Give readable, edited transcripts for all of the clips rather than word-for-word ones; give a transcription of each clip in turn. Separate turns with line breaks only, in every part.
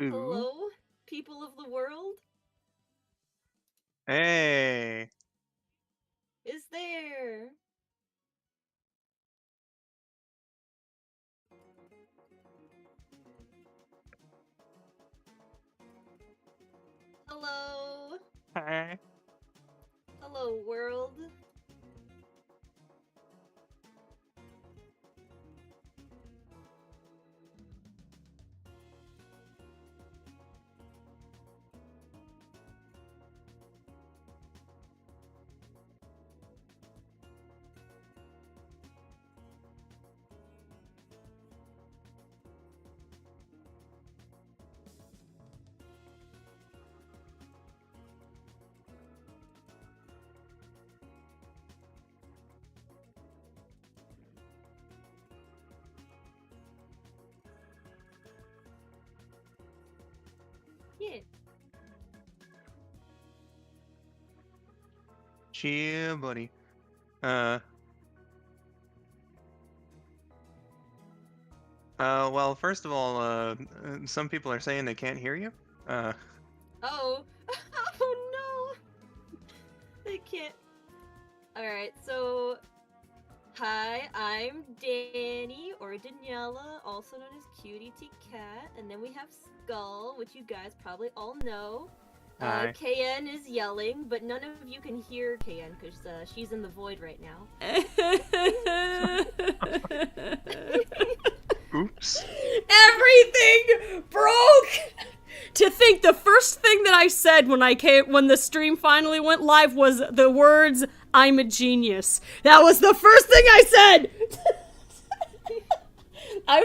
Ooh.
Hello, people of the world.
Hey.
Is there? Hello.
Hi.
Hello, world. Yeah.
Chill, buddy. Well, first of all, some people are saying they can't hear you.
Oh. Oh no. They can't. Alright, so. Hi, I'm Danny, or Daniela, also known as CuteyTCat, and then we have Skull, which you guys probably all know.
Hi.
KN is yelling, but none of you can hear KN because she's in the void right now.
Oops.
Everything broke! To think the first thing that I said when the stream finally went live was the words, "I'm a genius." That was the first thing I said! I've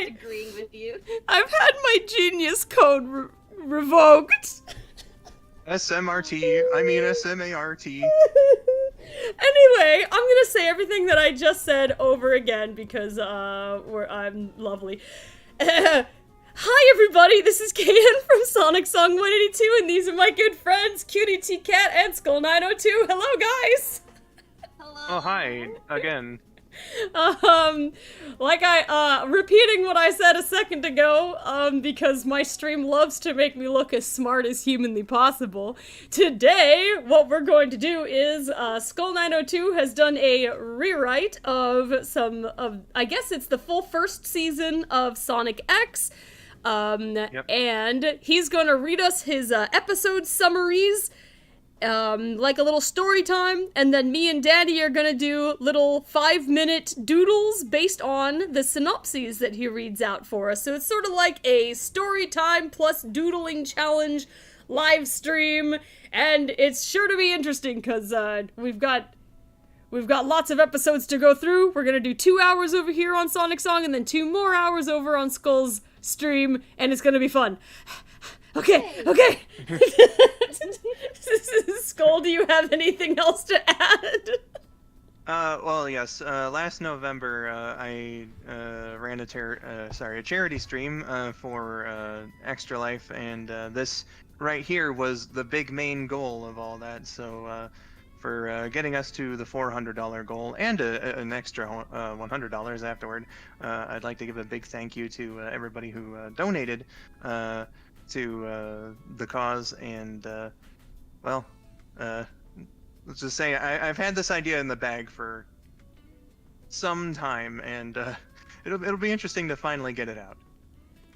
agreeing with you.
had my genius code revoked.
SMRT. I mean SMART.
Anyway, I'm gonna say everything that I just said over again because I'm lovely. Hi everybody, this is KN from Sonic Song 182, and these are my good friends, CuteyTCat and Skull902. Hello, guys!
Hello.
Oh, hi. Again.
Repeating what I said a second ago, because my stream loves to make me look as smart as humanly possible. Today, what we're going to do is, Skull902 has done a rewrite of I guess it's the full first season of Sonic X.
Yep.
And he's gonna read us his, episode summaries, like a little story time, and then me and Daddy are gonna do little 5-minute doodles based on the synopses that he reads out for us. So it's sort of like a story time plus doodling challenge live stream, and it's sure to be interesting because we've got lots of episodes to go through. We're gonna do 2 hours over here on Sonic Song and then 2 more hours over on Skull's stream, and it's gonna be fun. Okay. Skull, do you have anything else to add?
Well, yes. Last November, I ran a charity stream for Extra Life, and this right here was the big main goal of all that. So, for getting us to the $400 goal and an extra $100 afterward, I'd like to give a big thank you to everybody who donated to the cause, and let's just say I've had this idea in the bag for some time, and it'll be interesting to finally get it out.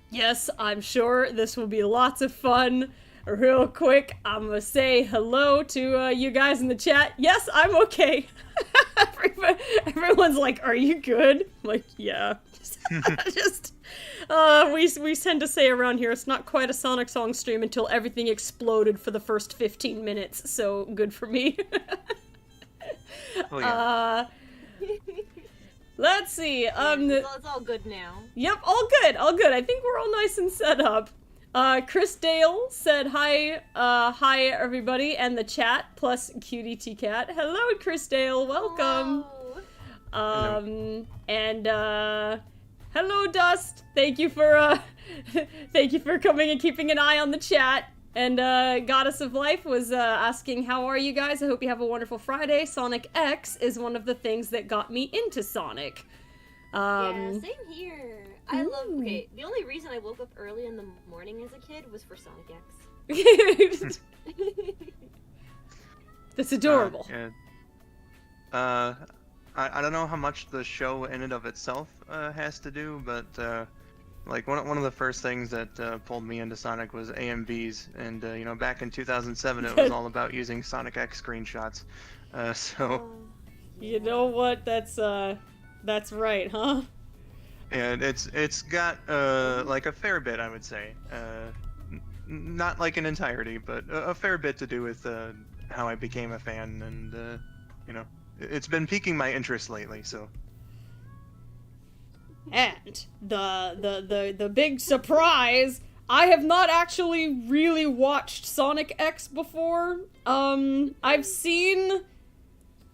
Yes, I'm sure this will be lots of fun. Real quick, I'm gonna say hello to you guys in the chat. Yes, I'm okay. Everyone's like, "Are you good?" I'm like, yeah. We tend to say around here it's not quite a Sonic Song stream until everything exploded for the first 15 minutes, so good for me.
Oh, yeah.
Let's see,
It's all good now.
Yep, all good. I think we're all nice and set up. Chris Dale said hi everybody, and the chat, plus CuteyTCat. Hello, Chris Dale, welcome.
Hello.
And, hello, Dust. Thank you for coming and keeping an eye on the chat. And, Goddess of Life was, asking, how are you guys? I hope you have a wonderful Friday. Sonic X is one of the things that got me into Sonic.
Yeah, same here. I love.
Ooh.
Okay, the only reason I woke up early in the morning as a kid was for Sonic X.
That's adorable.
Yeah. I don't know how much the show in and of itself has to do, but like one of the first things that pulled me into Sonic was AMVs, and you know, back in 2007 it was all about using Sonic X screenshots. So
You know what? That's right, huh?
and it's got like a fair bit, I would say. Not like an entirety, but a fair bit to do with how I became a fan, and you know, it's been piquing my interest lately. So.
And the big surprise, I have not actually really watched Sonic X before. I've seen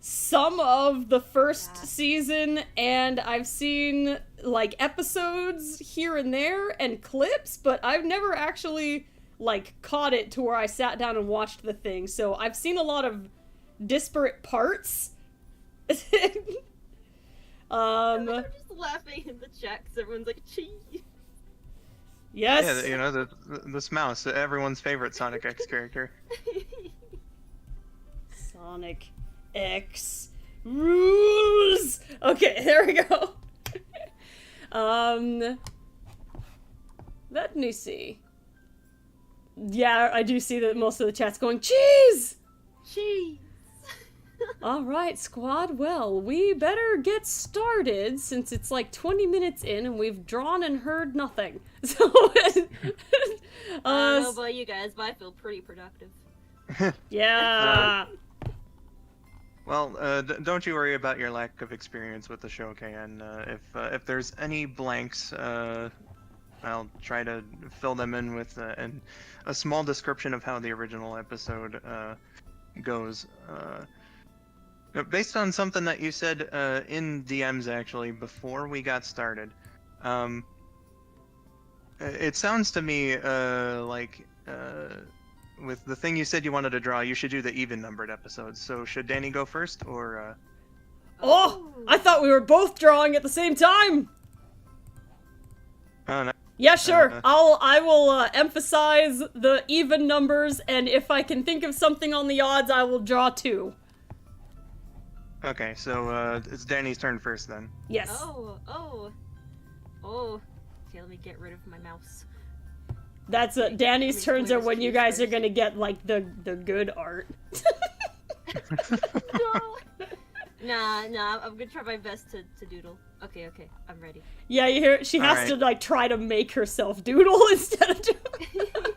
some of the first season, and I've seen like episodes here and there and clips, but I've never actually like caught it to where I sat down and watched the thing. So I've seen a lot of disparate parts.
I'm just laughing in the chat because everyone's like, cheese.
Yes.
Yeah, you know, this mouse, everyone's favorite Sonic X character.
Sonic X rules. Okay, there we go. Let me see. Yeah, I do see that most of the chat's going, cheese!
Cheese.
Alright, squad, well, we better get started since it's like 20 minutes in and we've drawn and heard nothing. So,
I don't know about you guys, but I feel pretty productive.
yeah.
Well, don't you worry about your lack of experience with the show, KN. If there's any blanks, I'll try to fill them in with a small description of how the original episode goes. Based on something that you said in DMs, actually, before we got started, it sounds to me like with the thing you said you wanted to draw, you should do the even-numbered episodes. So should Danny go first, or...
Oh! I thought we were both drawing at the same time!
Oh, no.
Yeah, sure. I will emphasize the even numbers, and if I can think of something on the odds, I will draw two.
Okay, so it's Danny's turn first then.
Yes.
Oh. Okay, let me get rid of my mouse.
That's Danny's turns are when you guys are gonna get like the good art.
No. Nah, I'm gonna try my best to doodle. Okay, I'm ready.
Yeah, you hear? She has to like try to make herself doodle instead of doodle.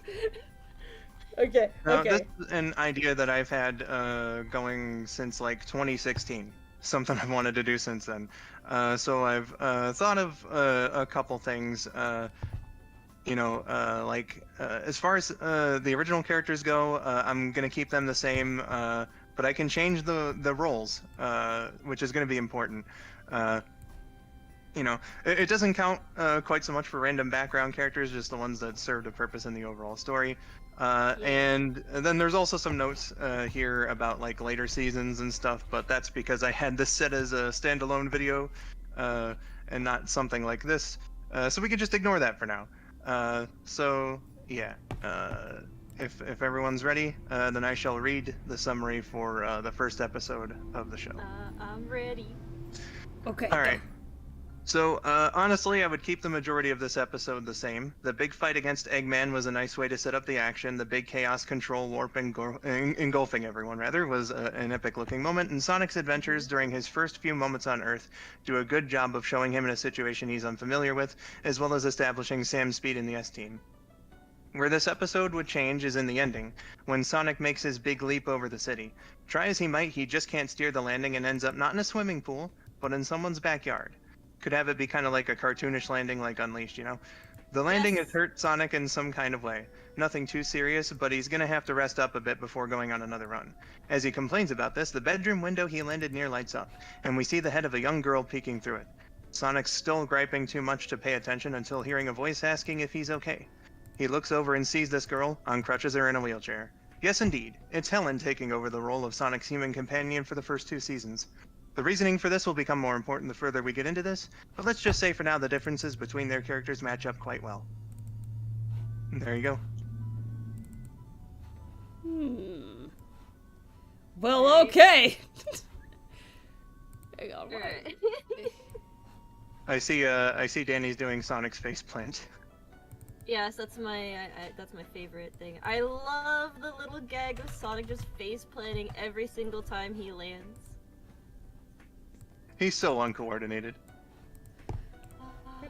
Okay.
This is an idea that I've had going since like 2016. Something I've wanted to do since then. So I've thought of a couple things. You know, like as far as the original characters go, I'm gonna keep them the same. But I can change the roles, which is gonna be important. You know, it doesn't count quite so much for random background characters, just the ones that served a purpose in the overall story. And then there's also some notes here about like later seasons and stuff, but that's because I had this set as a standalone video and not something like this. So we can just ignore that for now. So yeah, if everyone's ready, then I shall read the summary for the first episode of the show.
I'm ready.
Okay.
All right. So, honestly, I would keep the majority of this episode the same. The big fight against Eggman was a nice way to set up the action. The big chaos control warp engulfing everyone, was an epic-looking moment, and Sonic's adventures during his first few moments on Earth do a good job of showing him in a situation he's unfamiliar with, as well as establishing Sam's speed in the S-Team. Where this episode would change is in the ending, when Sonic makes his big leap over the city. Try as he might, he just can't steer the landing and ends up not in a swimming pool, but in someone's backyard. Could have it be kind of like a cartoonish landing like Unleashed, you know? The landing has hurt Sonic in some kind of way. Nothing too serious, but he's gonna have to rest up a bit before going on another run. As he complains about this, the bedroom window he landed near lights up, and we see the head of a young girl peeking through it. Sonic's still griping too much to pay attention until hearing a voice asking if he's okay. He looks over and sees this girl, on crutches or in a wheelchair. Yes, indeed, it's Helen taking over the role of Sonic's human companion for the first two seasons. The reasoning for this will become more important the further we get into this, but let's just say for now the differences between their characters match up quite well. There you go.
Well, okay. Hang on,
Alright.
I see Danny's doing Sonic's faceplant.
Yes, that's my favorite thing. I love the little gag of Sonic just face planting every single time he lands.
He's so uncoordinated.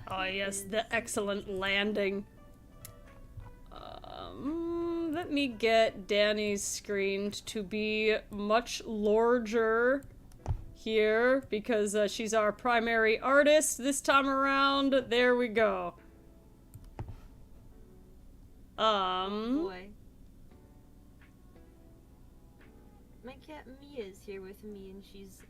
Oh yes, the excellent landing. Let me get Danny's screen to be much larger here because she's our primary artist this time around. There we go.
Boy. My cat Mia is here with me, and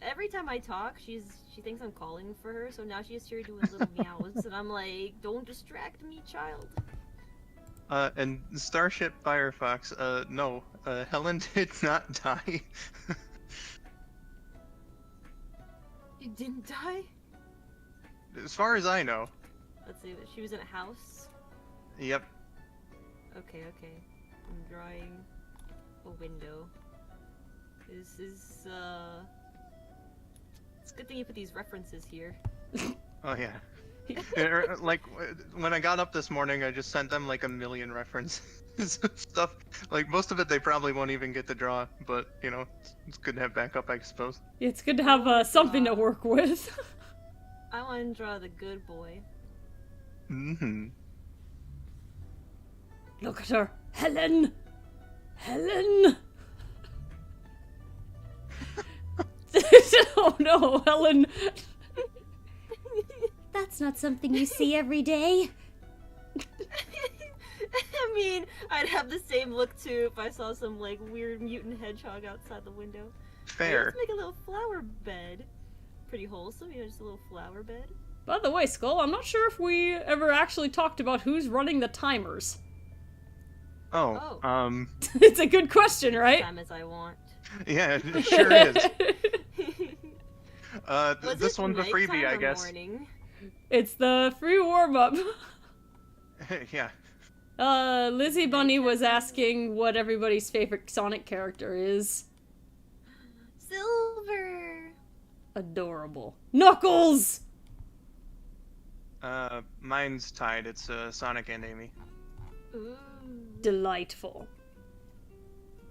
every time I talk, she thinks I'm calling for her, so now she's here doing little meows, and I'm like, don't distract me, child.
And Starship Firefox, no, Helen did not die.
You didn't die?
As far as I know.
Let's see, she was in a house?
Yep.
Okay. I'm drawing a window. This is, it's a good thing you put these references here.
Oh yeah. Like, when I got up this morning, I just sent them like a million references of stuff. Like, most of it they probably won't even get to draw, but, you know, it's good to have backup, I suppose.
It's good to have something to work with.
I want to draw the good boy.
Mm-hmm.
Look at her. Helen! Helen! Oh no, Helen!
That's not something you see every day.
I mean, I'd have the same look too if I saw some, like, weird mutant hedgehog outside the window.
Fair.
Let's make a little flower bed. Pretty wholesome, you know, just a little flower bed.
By the way, Skull, I'm not sure if we ever actually talked about who's running the timers.
Oh.
It's a good question, right?
Time as I want.
Yeah, it sure is.
Was
This
it
one's a freebie,
nighttime
I
or
guess.
morning?
It's the free warm-up.
Yeah.
Lizzie Bunny was asking what everybody's favorite Sonic character is.
Silver!
Adorable. Knuckles!
Mine's tied. It's Sonic and Amy.
Ooh.
Delightful.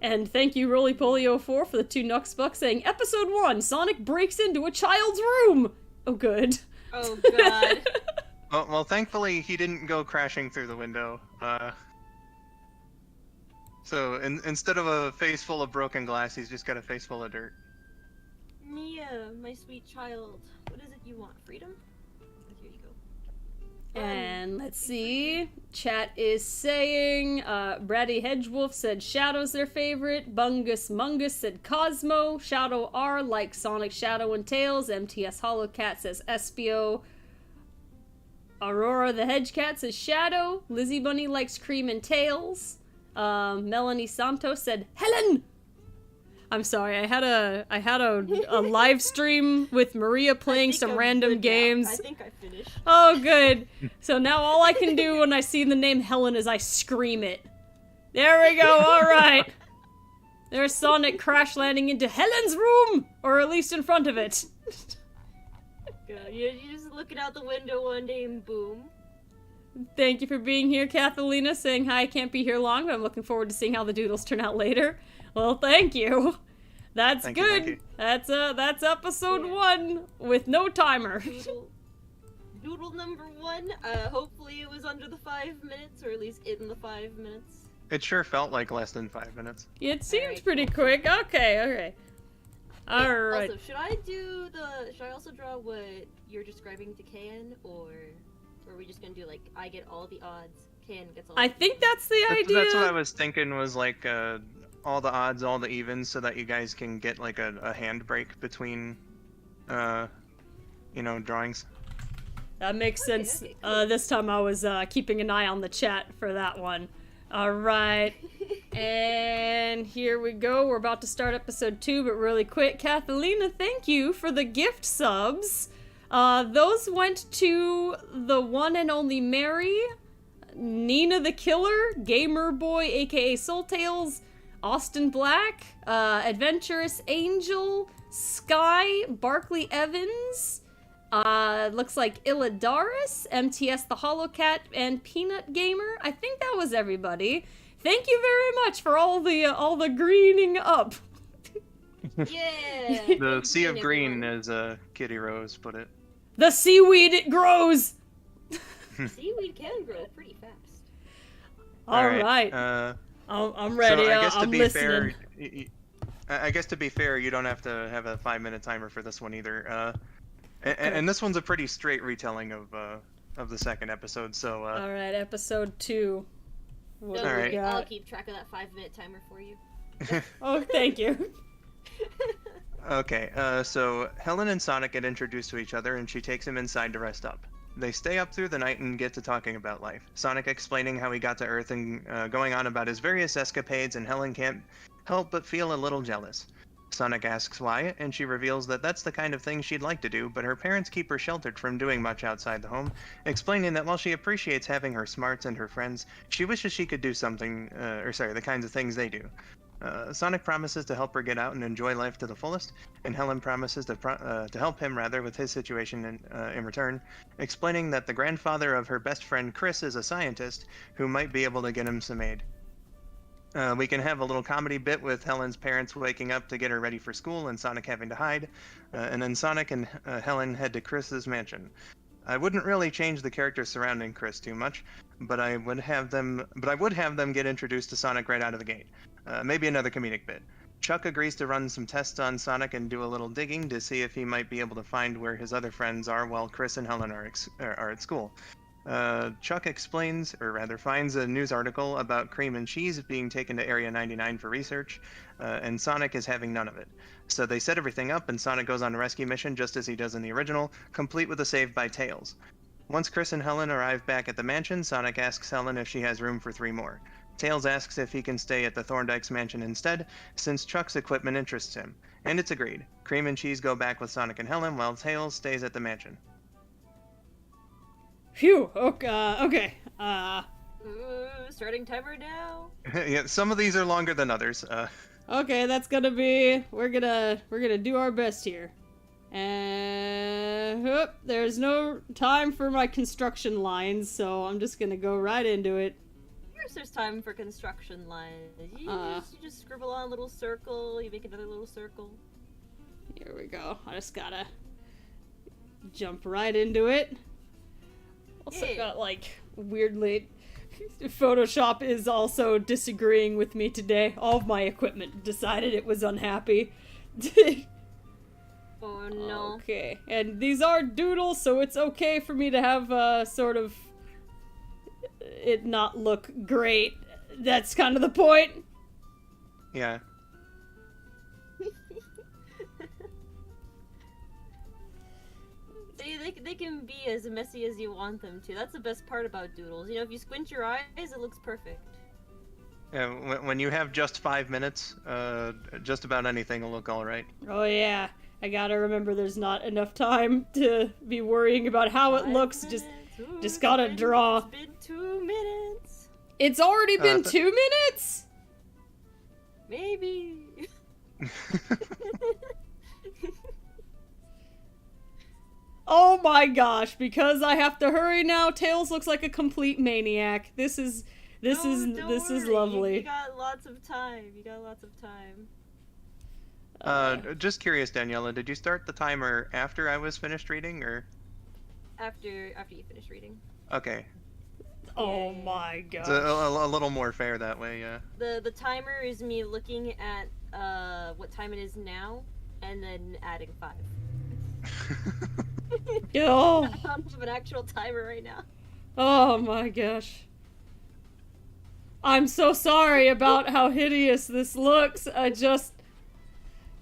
And thank you, RolyPolio4, for the 2 Nuxbucks saying, Episode 1, Sonic breaks into a child's room! Oh, good.
Oh, God.
Well, thankfully, he didn't go crashing through the window. So, instead of a face full of broken glass, he's just got a face full of dirt.
Mia, my sweet child. What is it you want? Freedom? Here you go.
And let's see. Chat is saying, Brady Hedgewolf said Shadow's their favorite. Bungus Mungus said Cosmo. Shadow R likes Sonic, Shadow, and Tails. MTS Hollowcat says Espio. Aurora the Hedgecat says Shadow. Lizzie Bunny likes Cream and Tails. Melanie Santos said Helen! I'm sorry, I had a live stream with Maria playing some random games.
I think I finished.
Oh, good. So now all I can do when I see the name Helen is I scream it. There we go, alright. There's Sonic crash landing into Helen's room! Or at least in front of it.
Good. You're just looking out the window one day and boom.
Thank you for being here, Kathalina, saying hi, I can't be here long, but I'm looking forward to seeing how the doodles turn out later. Well, thank you. That's
Thank
good.
you.
That's episode 1 with no timer.
Doodle number 1. Hopefully it was under the 5 minutes, or at least in the 5 minutes.
It sure felt like less than 5 minutes.
It seems pretty quick. Okay. Alright.
Also, should I also draw what you're describing to Kan, or are we just gonna do, like, I get all the odds, Kan gets all the
I think that's the idea.
That's what I was thinking, was like all the odds, all the evens, so that you guys can get like a handbrake between, drawings.
That makes sense.
Okay, cool.
This time I was keeping an eye on the chat for that one. Alright. And here we go. We're about to start episode 2, but really quick. Kathalina, thank you for the gift subs. Those went to the one and only Mary, Nina the Killer, Gamer Boy, aka Soultails, Austin Black, Adventurous Angel, Sky, Barkley Evans, looks like Illadaris, MTS the Hollowcat, and Peanut Gamer. I think that was everybody. Thank you very much for all the greening up.
Yeah.
The sea of green, as Kitty Rose put it.
The seaweed, it grows!
Seaweed can grow pretty fast.
Alright. I'm ready.
So I guess
I'm
to be
listening.
fair, I guess to be fair, you don't have to have a 5-minute timer for this one either. And this one's a pretty straight retelling of the second episode. So.
Alright, episode 2. What
Don't
do we
worry,
got?
I'll keep track of that 5-minute timer for you.
Oh, thank you.
Okay, so Helen and Sonic get introduced to each other, and she takes him inside to rest up. They stay up through the night and get to talking about life. Sonic explaining how he got to Earth and going on about his various escapades, and Helen can't help but feel a little jealous. Sonic asks why, and she reveals that that's the kind of thing she'd like to do, but her parents keep her sheltered from doing much outside the home, explaining that while she appreciates having her smarts and her friends, she wishes she could do something, the kinds of things they do. Sonic promises to help her get out and enjoy life to the fullest, and Helen promises to help him with his situation in return, explaining that the grandfather of her best friend Chris is a scientist who might be able to get him some aid. We can have a little comedy bit with Helen's parents waking up to get her ready for school and Sonic having to hide, and then Sonic and Helen head to Chris's mansion. I wouldn't really change the characters surrounding Chris too much, but I would have them get introduced to Sonic right out of the gate. Maybe another comedic bit. Chuck agrees to run some tests on Sonic and do a little digging to see if he might be able to find where his other friends are while Chris and Helen are at school. Chuck explains, or rather finds a news article about cream and cheese being taken to Area 99 for research, and Sonic is having none of it. So they set everything up, and Sonic goes on a rescue mission just as he does in the original, complete with a save by Tails. Once Chris and Helen arrive back at the mansion, Sonic asks Helen if she has room for 3 more. Tails asks if he can stay at the Thorndike's mansion instead, since Chuck's equipment interests him, and it's agreed. Cream and cheese go back with Sonic and Helen, while Tails stays at the mansion.
Phew, okay.
Starting timer now.
Yeah, some of these are longer than others.
Okay, that's gonna be... We're gonna do our best here. And... there's no time for my construction lines, so I'm just gonna go right into it.
Of course there's time for construction lines. You just scribble on a little circle, you make another little circle.
Here we go. I just gotta jump right into it. Also got, like, weirdly... Photoshop is also disagreeing with me today. All of my equipment decided it was unhappy.
Oh no.
Okay, and these are doodles, so it's okay for me to have, sort of... it not look great. That's kind of the point.
Yeah.
They can be as messy as you want them to. That's the best part about doodles. You know, if you squint your eyes, it looks perfect.
Yeah, when you have just 5 minutes, just about anything will look alright.
Oh yeah, I gotta remember there's not enough time to be worrying about how it looks. Just gotta draw.
It's been 2 minutes.
It's already been 2 minutes?
Maybe.
Oh my gosh, because I have to hurry now, Tails looks like a complete maniac. This is lovely.
You got lots of time.
Just curious, Daniela, did you start the timer after I was finished reading, or?
After you finish reading.
Okay.
Oh my gosh.
It's a little more fair that way, yeah.
The timer is me looking at what time it is now, and then adding 5.
Oh.
I don't have an actual timer right now.
Oh my gosh. I'm so sorry about how hideous this looks.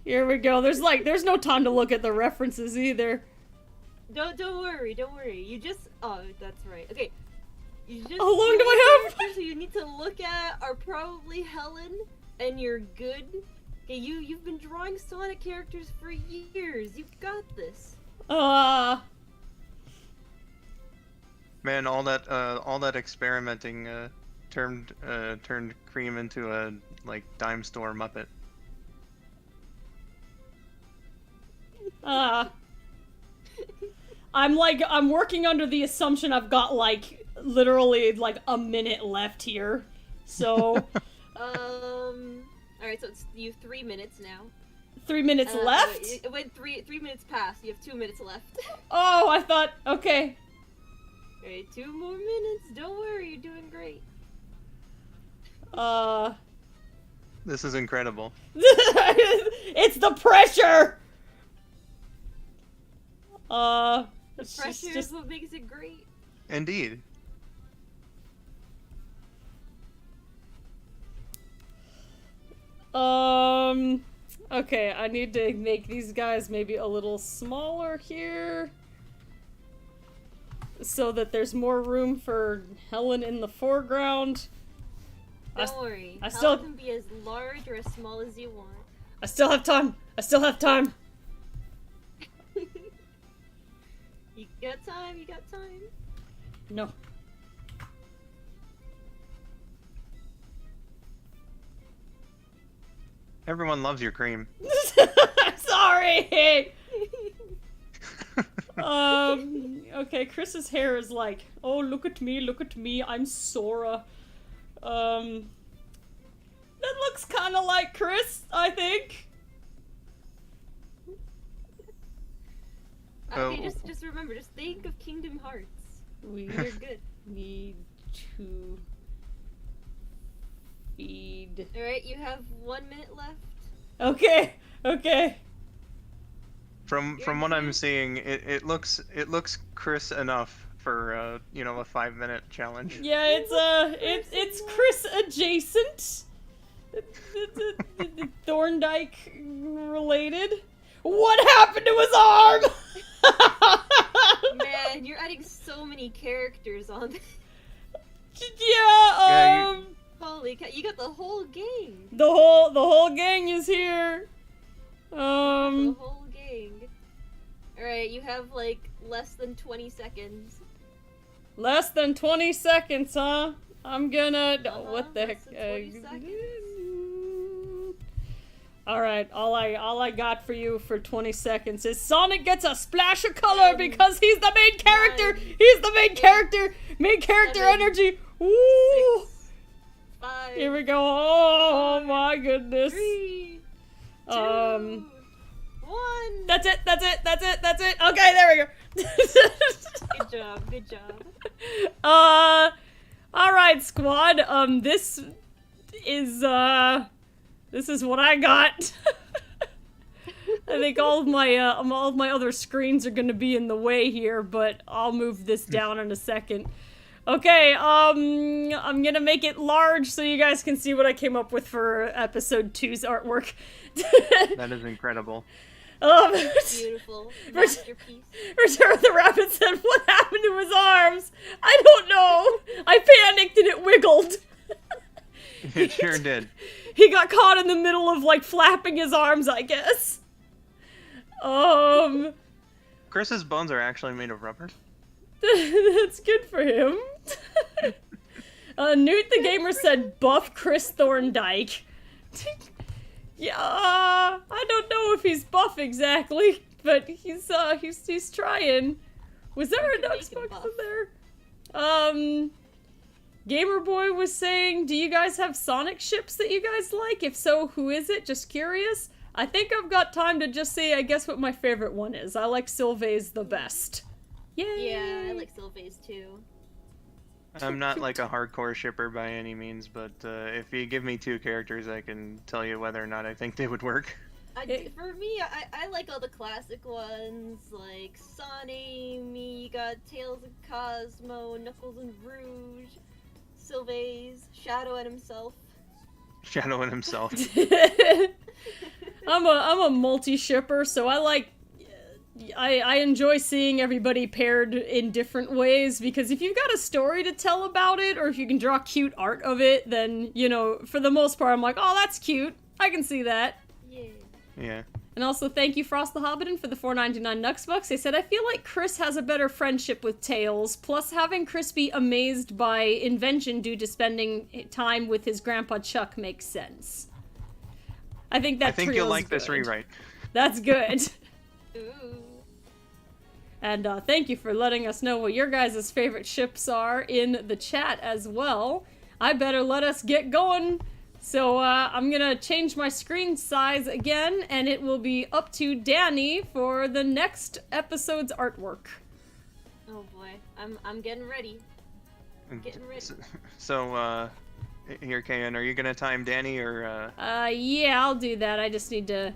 Here we go. There's no time to look at the references either.
Don't worry. You just... Oh, that's right. Okay.
How long do I have?
Characters who you need to look at are probably Helen, and you're good. Okay, you've been drawing Sonic characters for years. You've got this.
Man, all that experimenting turned Cream into a like dime store Muppet.
I'm working under the assumption I've got like literally like a minute left here. So
alright, so you have 3 minutes now.
3 minutes left?
It went 3 minutes past. You have 2 minutes left.
Oh, I thought, okay.
Alright, 2 more minutes. Don't worry, you're doing great.
This is incredible.
It's the pressure!
The
it's
pressure
just...
is what makes it great.
Indeed.
Okay, I need to make these guys maybe a little smaller here. So that there's more room for Helen in the foreground.
Don't worry.
I still
Helen can be as large or as small as you want.
I still have time. I still have time.
You got time, you got time.
No.
Everyone loves your Cream.
Sorry. Okay, Chris's hair is like, oh, look at me, I'm Sora. That looks kind of like Chris, I think.
Okay, just remember, just think of Kingdom Hearts. You're good.
Need to feed.
Alright, you have 1 minute left.
Okay, okay.
From what I'm seeing, it looks Chris enough for you know, a 5-minute challenge.
Yeah, it's Chris adjacent. Thorndike related. What happened to his arm?
Man, you're adding so many characters on this.
Yeah,
Holy cow, you got the whole gang.
the whole gang is here.
The whole gang. Alright, you have like less than 20 seconds.
Less than 20 seconds, huh? I'm gonna. What the heck?
Less than 20 seconds.
Alright, all I got for you for 20 seconds is Sonic gets a splash of color because he's the main character!
9,
He's the main character! Main character
7,
energy! Woo!
6, 5,
Here we go. Oh my goodness.
3, 2, 1.
That's it. Okay, there we go.
Good job.
Alright, squad. This is what I got. I think all of my other screens are gonna be in the way here, but I'll move this down in a second. Okay, I'm gonna make it large so you guys can see what I came up with for episode 2's artwork.
That is incredible.
Beautiful. Masterpiece.
Return of the Rabbit said, what happened to his arms? I don't know. I panicked and it wiggled.
It sure did.
He got caught in the middle of, like, flapping his arms, I guess.
Chris's bones are actually made of rubber.
That's good for him. Newt the Gamer said, buff Chris Thorndike. Yeah, I don't know if he's buff exactly, but he's trying. Was there an Xbox in there? Gamer Boy was saying, do you guys have Sonic ships that you guys like? If so, who is it? Just curious. I think I've got time to just say, I guess, what my favorite one is. I like Sylvain's the best. Yay!
Yeah, I like Sylvain's too.
I'm not like a hardcore shipper by any means, but if you give me 2 characters, I can tell you whether or not I think they would work.
For me, I like all the classic ones, like Sonic, you got Tails and Cosmo, Knuckles and Rouge, Sylvain's, Shadow and himself.
Shadow and himself.
I'm a multi-shipper, so I like I enjoy seeing everybody paired in different ways, because if you've got a story to tell about it, or if you can draw cute art of it, then, you know, for the most part, I'm like, oh, that's cute. I can see that.
Yeah.
Yeah.
And also, thank you, Frost the Hobbiton, for the $4.99 Nuxbucks. They said, I feel like Chris has a better friendship with Tails, plus having Chris be amazed by invention due to spending time with his grandpa Chuck makes sense. I think
I think you'll like
good.
this rewrite.
That's good.
Ooh.
And thank you for letting us know what your guys' favorite ships are in the chat as well. I better let us get going. So I'm gonna change my screen size again, and it will be up to Danny for the next episode's artwork.
Oh boy, I'm getting ready. Getting ready.
So, here, Kayan, are you gonna time Danny, or,
Yeah, I'll do that. I just need to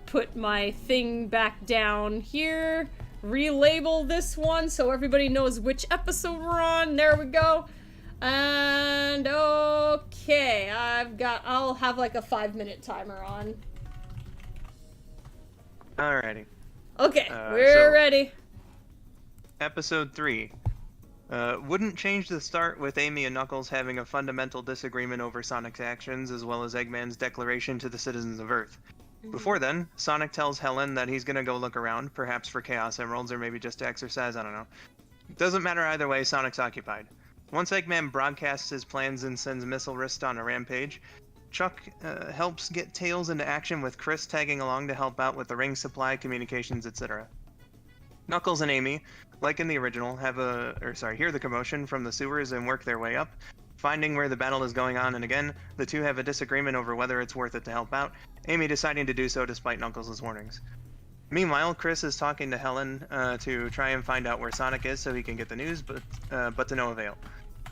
put my thing back down here, relabel this one so everybody knows which episode we're on. There we go. And okay, I'll have like a 5-minute timer on.
Alrighty.
Okay,
So-
we're ready.
Episode 3. Wouldn't change the start with Amy and Knuckles having a fundamental disagreement over Sonic's actions, as well as Eggman's declaration to the citizens of Earth. Before then, Sonic tells Helen that he's gonna go look around, perhaps for Chaos Emeralds, or maybe just to exercise, I don't know. Doesn't matter either way, Sonic's occupied. Once Eggman broadcasts his plans and sends Missile Wrist on a rampage, Chuck helps get Tails into action, with Chris tagging along to help out with the ring supply, communications, etc. Knuckles and Amy, like in the original, hear the commotion from the sewers and work their way up, finding where the battle is going on, and again, the two have a disagreement over whether it's worth it to help out, Amy deciding to do so despite Knuckles' warnings. Meanwhile, Chris is talking to Helen to try and find out where Sonic is so he can get the news, but to no avail.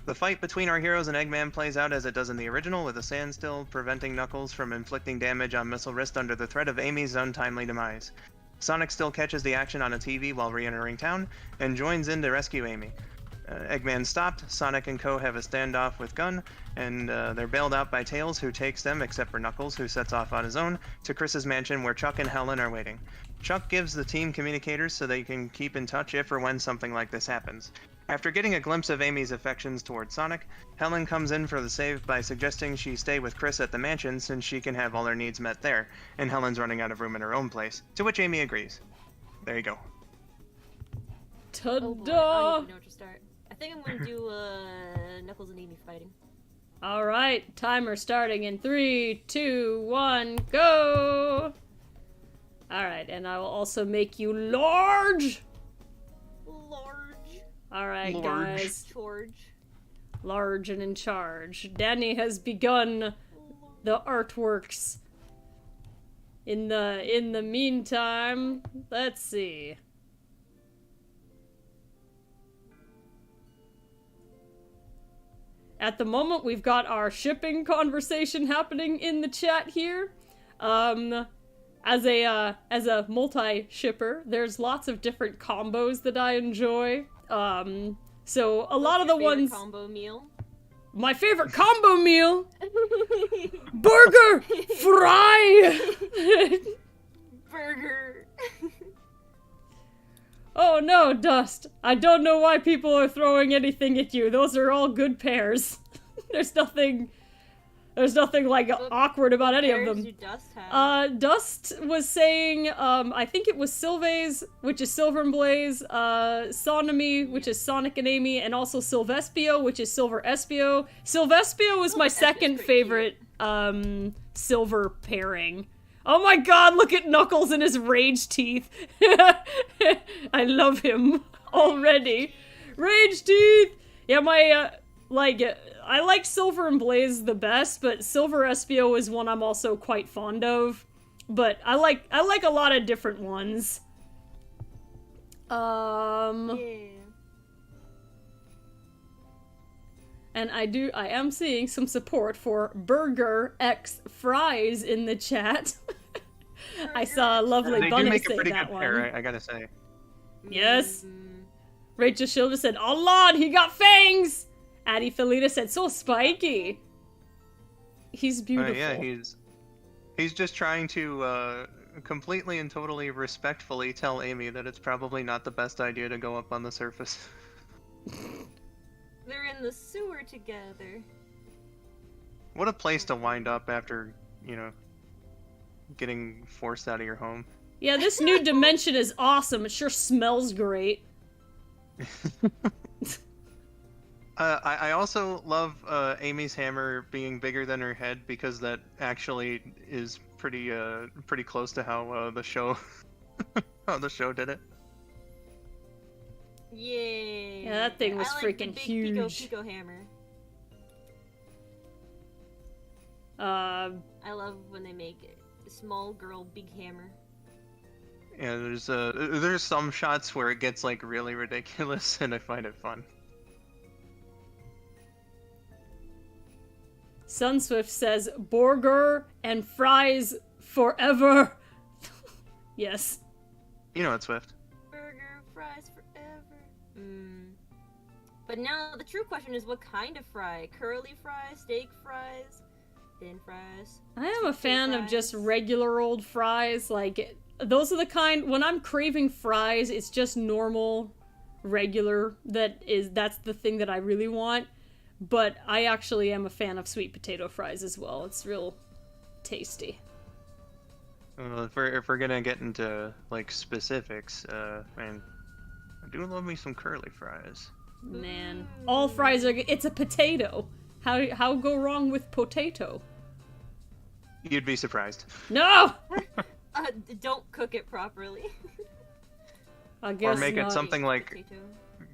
The fight between our heroes and Eggman plays out as it does in the original, with a standstill preventing Knuckles from inflicting damage on Missile Wrist under the threat of Amy's untimely demise. Sonic still catches the action on a TV while re-entering town, and joins in to rescue Amy. Eggman stopped, Sonic and co have a standoff with Gun, and they're bailed out by Tails, who takes them, except for Knuckles, who sets off on his own, to Chris's mansion where Chuck and Helen are waiting. Chuck gives the team communicators so they can keep in touch if or when something like this happens. After getting a glimpse of Amy's affections towards Sonic, Helen comes in for the save by suggesting she stay with Chris at the mansion since she can have all her needs met there, and Helen's running out of room in her own place, to which Amy agrees. There you go.
Ta-da!
Oh boy, I don't even know where to start. I think I'm gonna do Knuckles and Amy fighting.
Alright, timer starting in 3, 2, 1, go! Alright, and I will also make you large!
Large.
Alright,
Large.
guys.
George.
Large and in charge. Danny has begun the artworks. In the meantime, let's see. At the moment, we've got our shipping conversation happening in the chat here. As a multi-shipper, there's lots of different combos that I enjoy. So a lot of the ones.
Combo meal.
My favorite combo meal. Burger, fry.
Burger.
Oh no, Dust. I don't know why people are throwing anything at you. Those are all good pairs. There's nothing like awkward about any of them.
Dust have?
Dust was saying, I think it was Sylvaze, which is Silver and Blaze, Sonomy, which is Sonic and Amy, and also Silvespio, which is Silver Espio. Silvespio was my second favorite, Silver pairing. Oh my god, look at Knuckles and his rage teeth. I love him already. Rage teeth! Yeah, I like Silver and Blaze the best, but Silver Espio is one I'm also quite fond of. But I like a lot of different ones.
Yeah.
And I am seeing some support for Burger X Fries in the chat. I saw a lovely
They do
bunny
make a
say
pretty
that
good
one.
pair, I gotta say.
Yes. Rachel Schilder said, "Oh Lord, he got fangs!" Addie Felita said, "So spiky." He's beautiful.
Yeah, he's just trying to completely and totally respectfully tell Amy that it's probably not the best idea to go up on the surface.
They're in the sewer together.
What a place to wind up after, you know, getting forced out of your home.
Yeah, this new dimension is awesome. It sure smells great.
I also love Amy's hammer being bigger than her head because that actually is pretty close to how the show how the show did it.
Yay!
Yeah, that thing was
I like
freaking
the big
huge.
Pico hammer.
Uh,
I love when they make it. Small girl, big hammer.
Yeah, there's some shots where it gets like really ridiculous, and I find it fun.
Sunswift says, burger and fries forever. Yes.
You know it, Swift.
Burger, fries forever. But now the true question is, what kind of fry? Curly fries, steak fries, thin fries?
I am a fan of
fries.
just regular old fries. Like, those are the kind, when I'm craving fries, it's just normal, regular. That's the thing that I really want. But I actually am a fan of sweet potato fries as well. It's real tasty.
If we're gonna get into like specifics, man, I do love me some curly fries.
Man, all fries are, it's a potato. How go wrong with potato?
You'd be surprised.
No!
Don't cook it properly.
I guess
Or make
not.
it something like
Potato.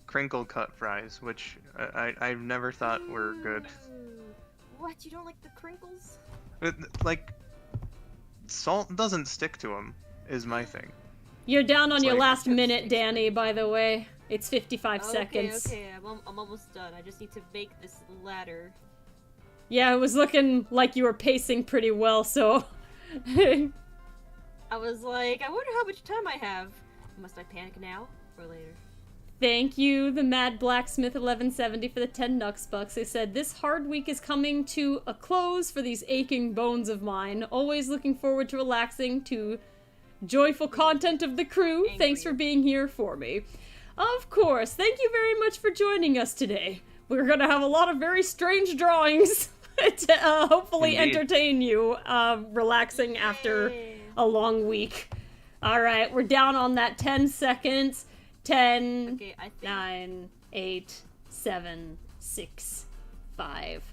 crinkle cut fries, which I've never thought were good.
What? You don't like the crinkles?
Like, salt doesn't stick to them, is my thing.
You're down on
It's
your
like-
last minute, Danny, by the way. It's 55
Okay,
seconds.
okay, I'm almost done. I just need to make this ladder.
Yeah, it was looking like you were pacing pretty well, so...
I was like, I wonder how much time I have. Must I panic now or later?
Thank you, the Mad Blacksmith 1170 for the 10 Nux bucks. They said, this hard week is coming to a close for these aching bones of mine. Always looking forward to relaxing to joyful content of the crew.
Angry.
Thanks for being here for me. Of course, thank you very much for joining us today. We're gonna have a lot of very strange drawings to hopefully
Indeed.
entertain you, relaxing after
Yay.
a long week. Alright, we're down on that 10 seconds. 10,
Okay, I think
9, 8, 7, 6, 5,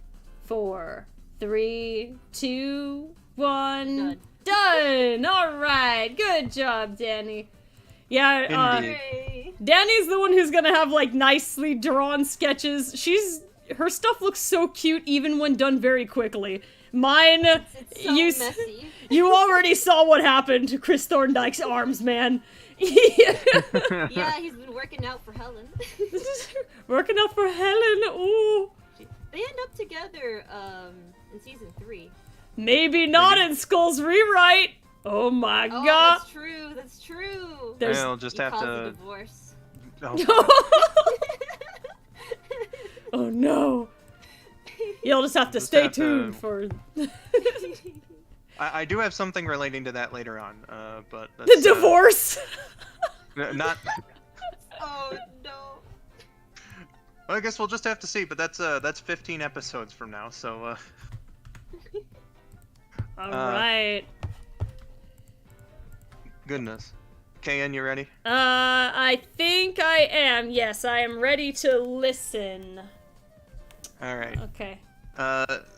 4, 3, 2, 1. Done! Alright, good job, Danny. Yeah,
Indeed.
Hooray.
Danny's the one who's gonna have, like, nicely drawn sketches. Her stuff looks so cute even when done very quickly. Mine,
It's so
you,
messy.
you already saw what happened to Chris Thorndike's arms, man.
Yeah, he's been working out for Helen.
Working out for Helen, ooh.
They end up together, in season 3.
Maybe not in Skull's rewrite. Oh my
Oh,
god.
that's true, that's true.
There's-
I'll just
He
have
calls a
to.
divorce.
Oh,
Oh no. You'll just have to
Just
stay
have to-
tuned for
I do have something relating to that later on, but
the
that's,
divorce.
not.
Oh no.
I guess we'll just have to see. But that's 15 episodes from now, so.
All right.
Goodness. KN, you ready?
I think I am. Yes, I am ready to listen.
All right.
Okay.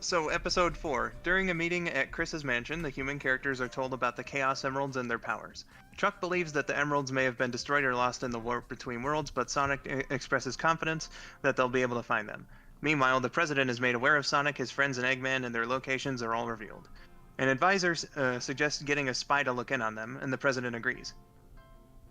So episode 4. During a meeting at Chris's mansion, the human characters are told about the Chaos Emeralds and their powers. Chuck believes that the emeralds may have been destroyed or lost in the warp between worlds, but Sonic expresses confidence that they'll be able to find them. Meanwhile, the president is made aware of Sonic, his friends, and Eggman, and their locations are all revealed. An advisor suggests getting a spy to look in on them, and the president agrees.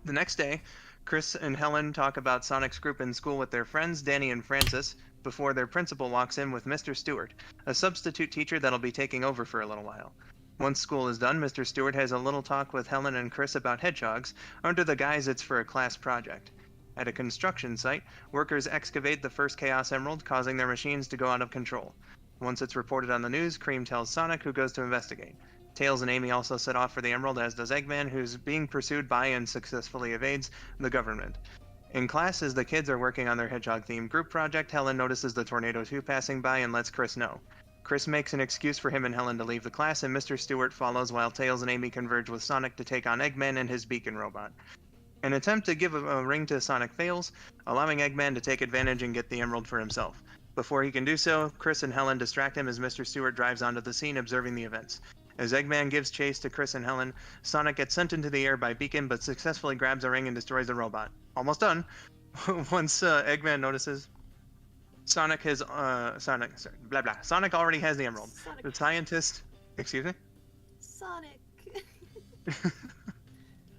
The next day, Chris and Helen talk about Sonic's group in school with their friends, Danny and Francis, before their principal walks in with Mr. Stewart, a substitute teacher that'll be taking over for a little while. Once school is done, Mr. Stewart has a little talk with Helen and Chris about hedgehogs, under the guise it's for a class project. At a construction site, workers excavate the first Chaos Emerald, causing their machines to go out of control. Once it's reported on the news, Cream tells Sonic, who goes to investigate. Tails and Amy also set off for the Emerald, as does Eggman, who's being pursued by and successfully evades the government. In class, as the kids are working on their Hedgehog-themed group project, Helen notices the Tornado 2 passing by and lets Chris know. Chris makes an excuse for him and Helen to leave the class, and Mr. Stewart follows while Tails and Amy converge with Sonic to take on Eggman and his beacon robot. An attempt to give a ring to Sonic fails, allowing Eggman to take advantage and get the Emerald for himself. Before he can do so, Chris and Helen distract him as Mr. Stewart drives onto the scene, observing the events. As Eggman gives chase to Chris and Helen, Sonic gets sent into the air by Beacon but successfully grabs a ring and destroys the robot. Almost done. Once Eggman notices, Sonic already has the Emerald.
Sonic.
The scientist... Excuse me?
Sonic.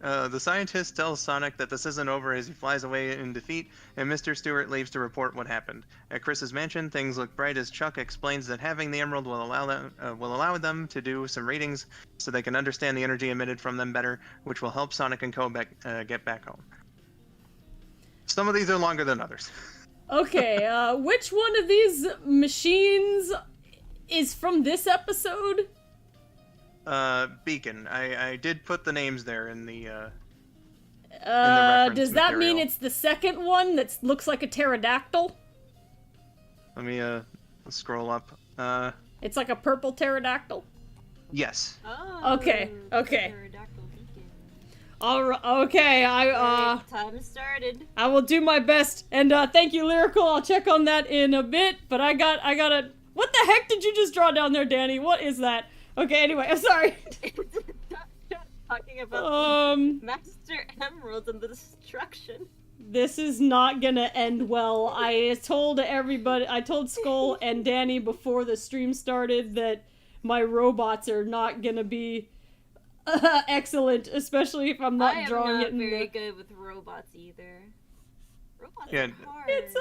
The scientist tells Sonic that this isn't over as he flies away in defeat, and Mr. Stewart leaves to report what happened. At Chris's mansion, things look bright as Chuck explains that having the Emerald will allow them to do some readings so they can understand the energy emitted from them better, which will help Sonic and Co. Get back home. Some of these are longer than others.
Okay, which one of these machines is from this episode?
Beacon. I did put the names there in the
does that mean
material.
it's the second one that looks like a pterodactyl?
Let me scroll up.
It's like a purple pterodactyl?
Yes.
Oh.
Okay.
Pterodactyl beacon.
Okay,
Time started.
I will do my best, and thank you, Lyrical. I'll check on that in a bit, but I gotta... What the heck did you just draw down there, Danny? What is that? Okay, anyway, I'm sorry.
Talking about the Master Emeralds and the destruction.
This is not gonna end well. I told Skull and Danny before the stream started that my robots are not gonna be excellent, especially if I'm not drawing it in
very good with robots either. Robots
Yeah,
are hard.
It's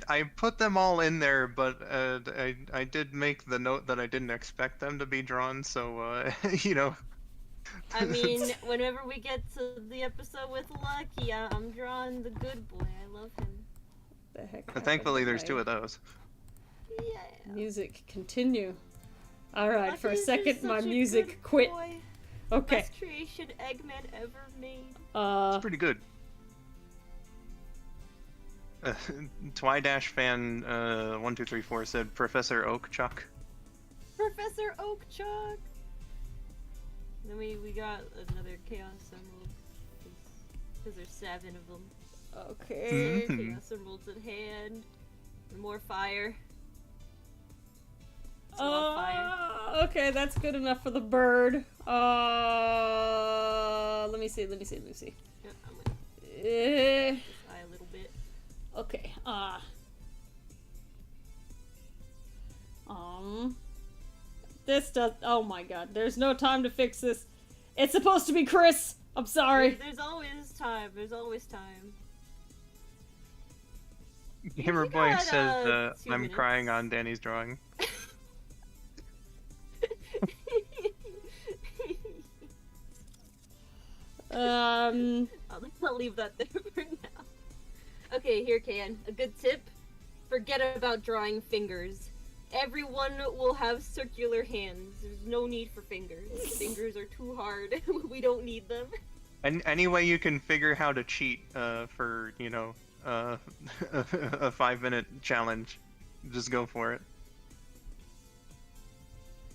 I put them all in there, but I did make the note that I didn't expect them to be drawn, so you know.
I mean, whenever we get to the episode with Lucky, I'm drawing the good boy. I love him.
the heck.
Thankfully, there's
happened?
2 of those.
Yeah.
Music continue. All right, for a
Lucky's
second,
just
my
such a
music
good
quit.
boy.
Okay.
Best creation Eggman ever made.
It's pretty good. Twy fan 1234 said Professor Oakchuck.
Professor Oakchuck. Then we got another Chaos Emerald. Because there's 7 of them.
Okay.
Chaos Emeralds at hand. And more fire. It's a lot of fire.
Okay, that's good enough for the bird. Let me see.
Yeah, I'm gonna
Eh,
this eye a little bit.
okay, this does, oh my god, there's no time to fix this. It's supposed to be Chris. I'm sorry.
There's always time. There's always time.
Gamer
We
Boy
got,
says
2
I'm
minutes.
crying on Danny's drawing.
I'll leave that there for now. Okay, here, Can. A good tip. Forget about drawing fingers. Everyone will have circular hands. There's no need for fingers. Fingers are too hard. We don't need them.
Any way you can figure how to cheat for, you know, a 5-minute challenge, just go for it.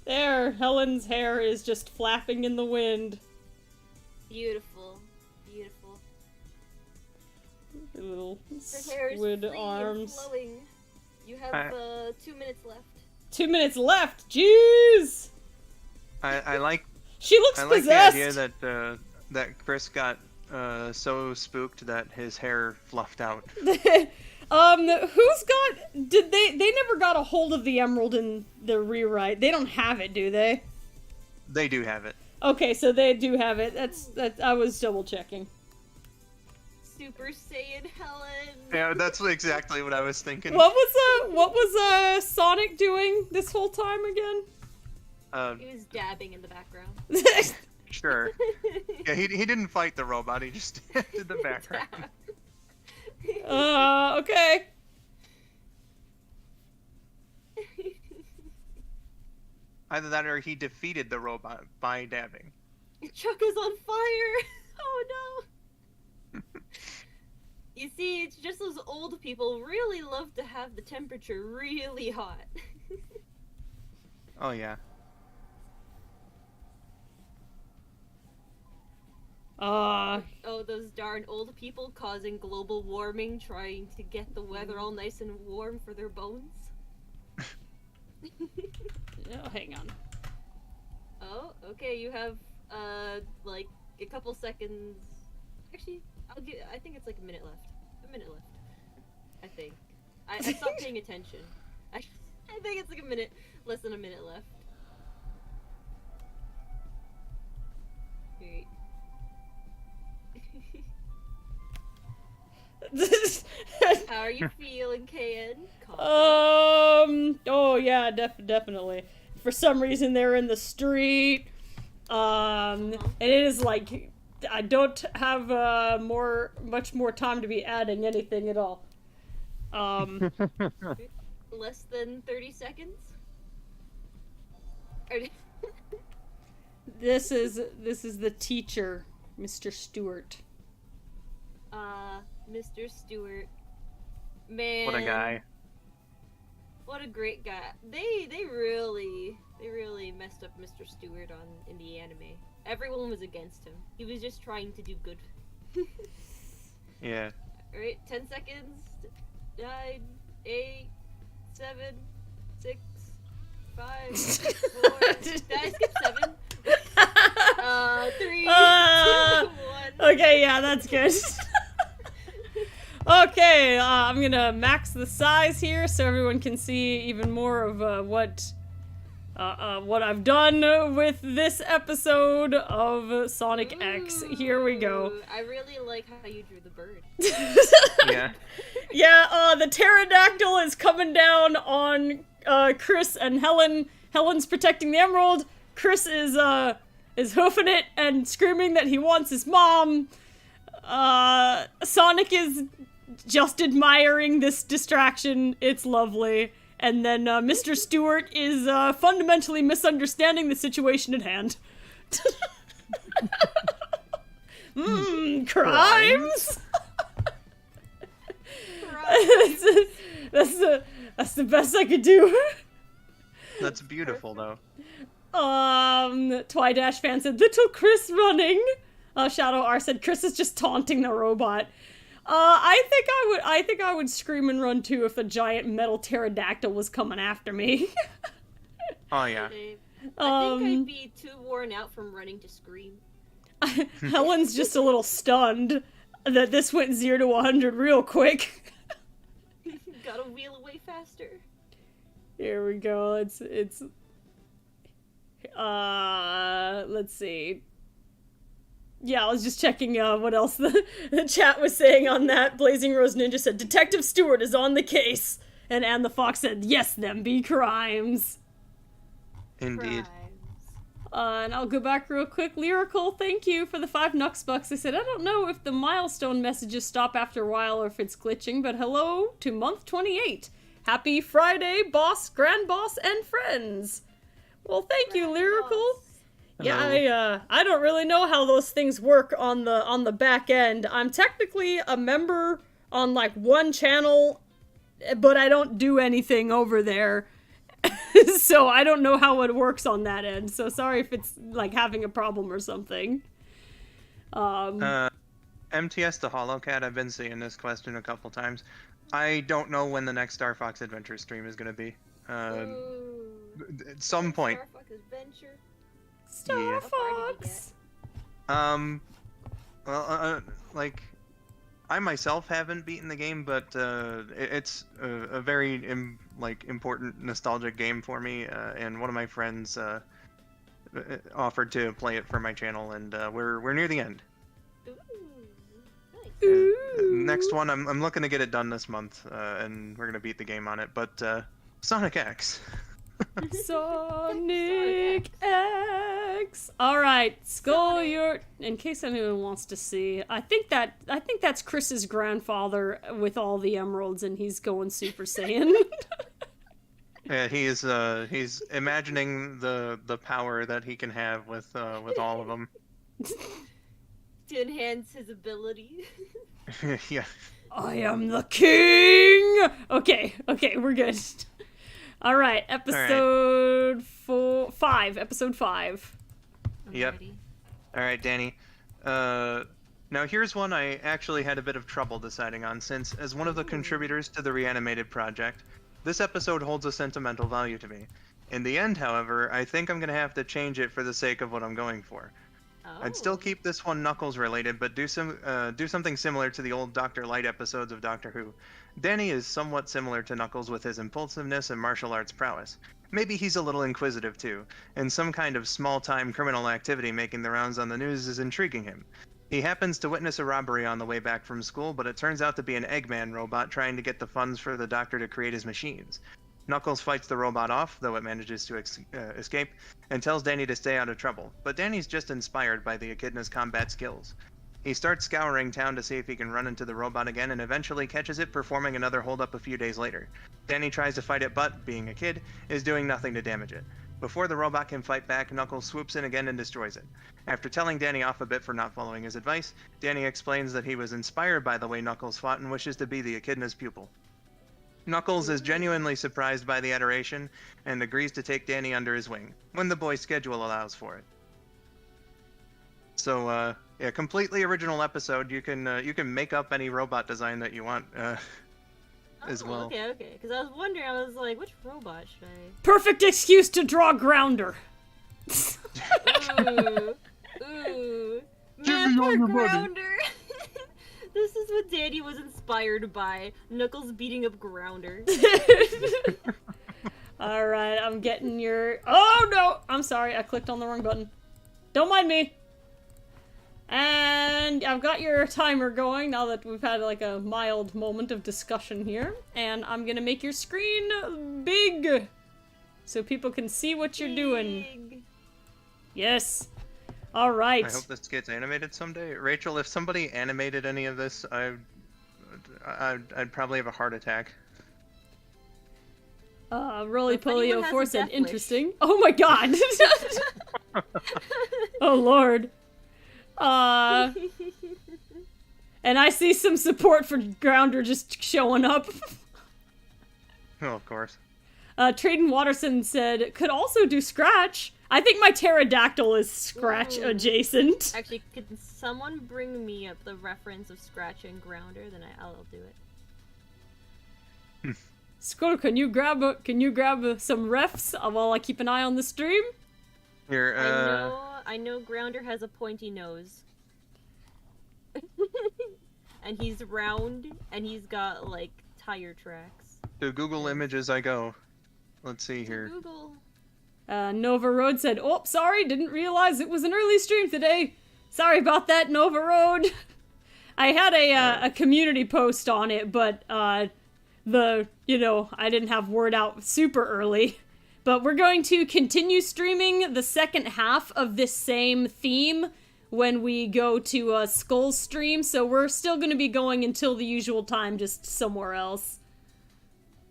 There, Helen's hair is just flapping in the wind.
Beautiful. Beautiful.
Her little
Her hair is
squid
free
arms.
and flowing. You have 2 minutes left.
2 minutes left. Jeez.
I like
She looks
I like
possessed.
the idea that that Chris got so spooked that his hair fluffed out.
Who's got? Did they never got a hold of the emerald in the rewrite? They don't have it, do they?
They do have it.
Okay, so they do have it. That I was double checking.
Super Saiyan Helen.
Yeah, that's exactly what I was thinking.
What was Sonic doing this whole time again?
He was dabbing in the background.
Sure. Yeah, he didn't fight the robot. He just did the background. Either that or he defeated the robot by dabbing.
Chuck is on fire! Oh no! You see, it's just those old people really love to have the temperature really hot.
Oh yeah.
Oh, those darn old people causing global warming, trying to get the weather all nice and warm for their bones.
Oh, hang on.
Oh, okay, you have, like, a couple seconds. Actually, I think it's like a minute left. A minute left. I think. I stopped paying attention. I think it's like a minute, less than a minute left. Great. How are you feeling, KN?
Oh yeah, definitely. For some reason they're in the street. And it is like, I don't have much more time to be adding anything at all.
Less than 30 seconds?
This is the teacher, Mr. Stewart.
Mr. Stewart. Man.
What a guy.
What a great guy. They really messed up Mr. Stewart in the anime. Everyone was against him. He was just trying to do good.
Yeah.
Alright, 10 seconds. 9, 8, 7, 6, 5, 4. Did I skip 7? 3, 2, 1.
Okay, yeah, that's good. Okay, I'm gonna max the size here so everyone can see even more of what I've done with this episode of Sonic X. Here we go.
I really like how you drew the bird.
Yeah.
Yeah, the pterodactyl is coming down on Chris and Helen. Helen's protecting the emerald. Chris is hoofing it and screaming that he wants his mom. Sonic is just admiring this distraction. It's lovely. And then Mr. Stewart is fundamentally misunderstanding the situation at hand. Crimes? That's the best I could do.
That's beautiful, though.
Twidash fan said, "Little Chris running." Shadow R said, "Chris is just taunting the robot." I think I would scream and run too if a giant metal pterodactyl was coming after me.
Oh yeah.
I think I'd be too worn out from running to scream.
Helen's just a little stunned that this went 0 to 100 real quick.
Gotta wheel away faster.
Here we go. It's let's see. Yeah, I was just checking what else the chat was saying on that. Blazing Rose Ninja said, "Detective Stewart is on the case." And Anne the Fox said, "Yes, them be crimes."
Indeed.
And I'll go back real quick. Lyrical, thank you for the 5 Nux bucks. I said, "I don't know if the milestone messages stop after a while or if it's glitching, but hello to month 28. Happy Friday, boss, grand boss, and friends." Well, thank you, Lyrical. Yeah, I don't really know how those things work on the back end. I'm technically a member on like one channel, but I don't do anything over there. So I don't know how it works on that end. So sorry if it's like having a problem or something.
MTS the Hollowcat, I've been seeing this question a couple times. I don't know when the next Star Fox Adventure stream is going to be. At some point.
Star Fox Adventure.
Star
Yeah.
Fox.
Well, like, I myself haven't beaten the game, but it's a very important nostalgic game for me, and one of my friends offered to play it for my channel, and we're near the end.
Ooh, nice.
Next one, I'm looking to get it done this month, and we're gonna beat the game on it. But Sonic X.
Sonic X. All right, Skull, you're. In case anyone wants to see, I think that's Chris's grandfather with all the emeralds, and he's going Super Saiyan.
Yeah, he's imagining the power that he can have with all of them.
To enhance his ability.
Yeah.
I am the king! Okay, we're good. Alright, episode 5. Episode 5.
I'm
Yep.
ready.
All right, Danny. Now here's one I actually had a bit of trouble deciding on, since as one of the contributors to the Reanimated project, this episode holds a sentimental value to me. In the end, however, I think I'm gonna have to change it for the sake of what I'm going for. I'd still
Oh.
keep this one Knuckles related, but do something similar to the old Dr. Light episodes of Doctor Who. Danny is somewhat similar to Knuckles with his impulsiveness and martial arts prowess. Maybe he's a little inquisitive too, and some kind of small-time criminal activity making the rounds on the news is intriguing him. He happens to witness a robbery on the way back from school, but it turns out to be an Eggman robot trying to get the funds for the doctor to create his machines. Knuckles fights the robot off, though it manages to escape, and tells Danny to stay out of trouble, but Danny's just inspired by the echidna's combat skills. He starts scouring town to see if he can run into the robot again, and eventually catches it performing another holdup a few days later. Danny tries to fight it, but, being a kid, is doing nothing to damage it. Before the robot can fight back, Knuckles swoops in again and destroys it. After telling Danny off a bit for not following his advice, Danny explains that he was inspired by the way Knuckles fought and wishes to be the echidna's pupil. Knuckles is genuinely surprised by the adoration and agrees to take Danny under his wing, when the boy's schedule allows for it. So, yeah, completely original episode. You can make up any robot design that you want, as well.
Okay. Because I was wondering, I was like, which robot should
Perfect excuse to draw Grounder.
I? Ooh. Man, poor Grounder. This is what Danny was inspired by. Knuckles beating up Grounder.
Alright, I'm getting your... Oh, no! I'm sorry, I clicked on the wrong button. Don't mind me. And I've got your timer going now that we've had like a mild moment of discussion here. And I'm gonna make your screen big so people can see what you're doing.
Big.
Yes. Alright.
I hope this gets animated someday. Rachel, if somebody animated any of this, I'd probably have a heart attack.
Roly
If anyone
Polio
has
4
a
said
death wish.
interesting. Oh my god. Oh lord. And I see some support for Grounder just showing up.
Oh, of course.
Traden Watterson said, could also do Scratch. I think my pterodactyl is Scratch
Ooh.
adjacent.
Actually, could someone bring me up the reference of Scratch and Grounder? Then I'll do it.
Skull, can you grab some refs while I keep an eye on the stream?
Here,
I know Grounder has a pointy nose. And he's round, and he's got, like, tire tracks.
to Google Images I go. Let's see
To
here.
Google.
Nova Road said, oh, sorry, didn't realize it was an early stream today. Sorry about that, Nova Road. I had a community post on it, but, I didn't have word out super early. But we're going to continue streaming the second half of this same theme when we go to Skull's stream, so we're still going to be going until the usual time, just somewhere else.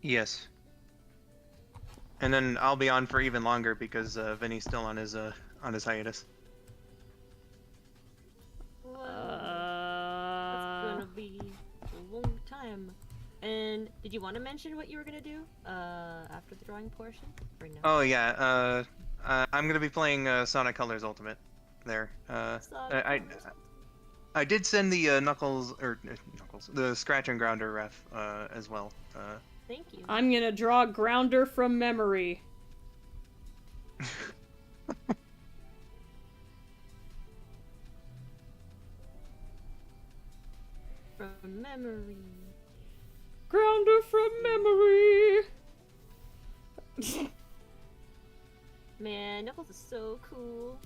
Yes. And then I'll be on for even longer because Vinny's still on his hiatus.
Well, that's gonna be a long time. And did you want to mention what you were gonna do after the drawing portion? Or no?
Oh yeah, I'm gonna be playing Sonic Colors Ultimate. There. I did send the Knuckles, the Scratch and Grounder ref as well.
Thank you.
I'm gonna draw Grounder from memory.
From memory.
Grounder from memory.
Man, Knuckles is so cool.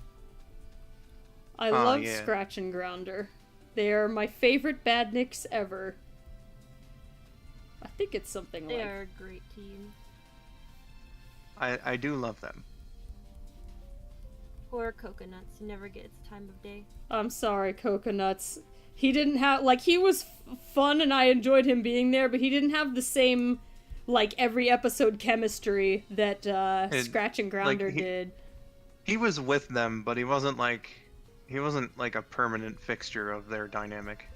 I
Oh,
love
yeah.
Scratch and Grounder. They are my favorite badniks ever. I think it's something
They
like...
are a great team.
I do love them.
Poor Coconuts never get its time of day.
I'm sorry, Coconuts. He didn't have... Like, he was fun and I enjoyed him being there, but he didn't have the same like every episode chemistry that Scratch and Grounder did.
He was with them, but he wasn't like a permanent fixture of their dynamic.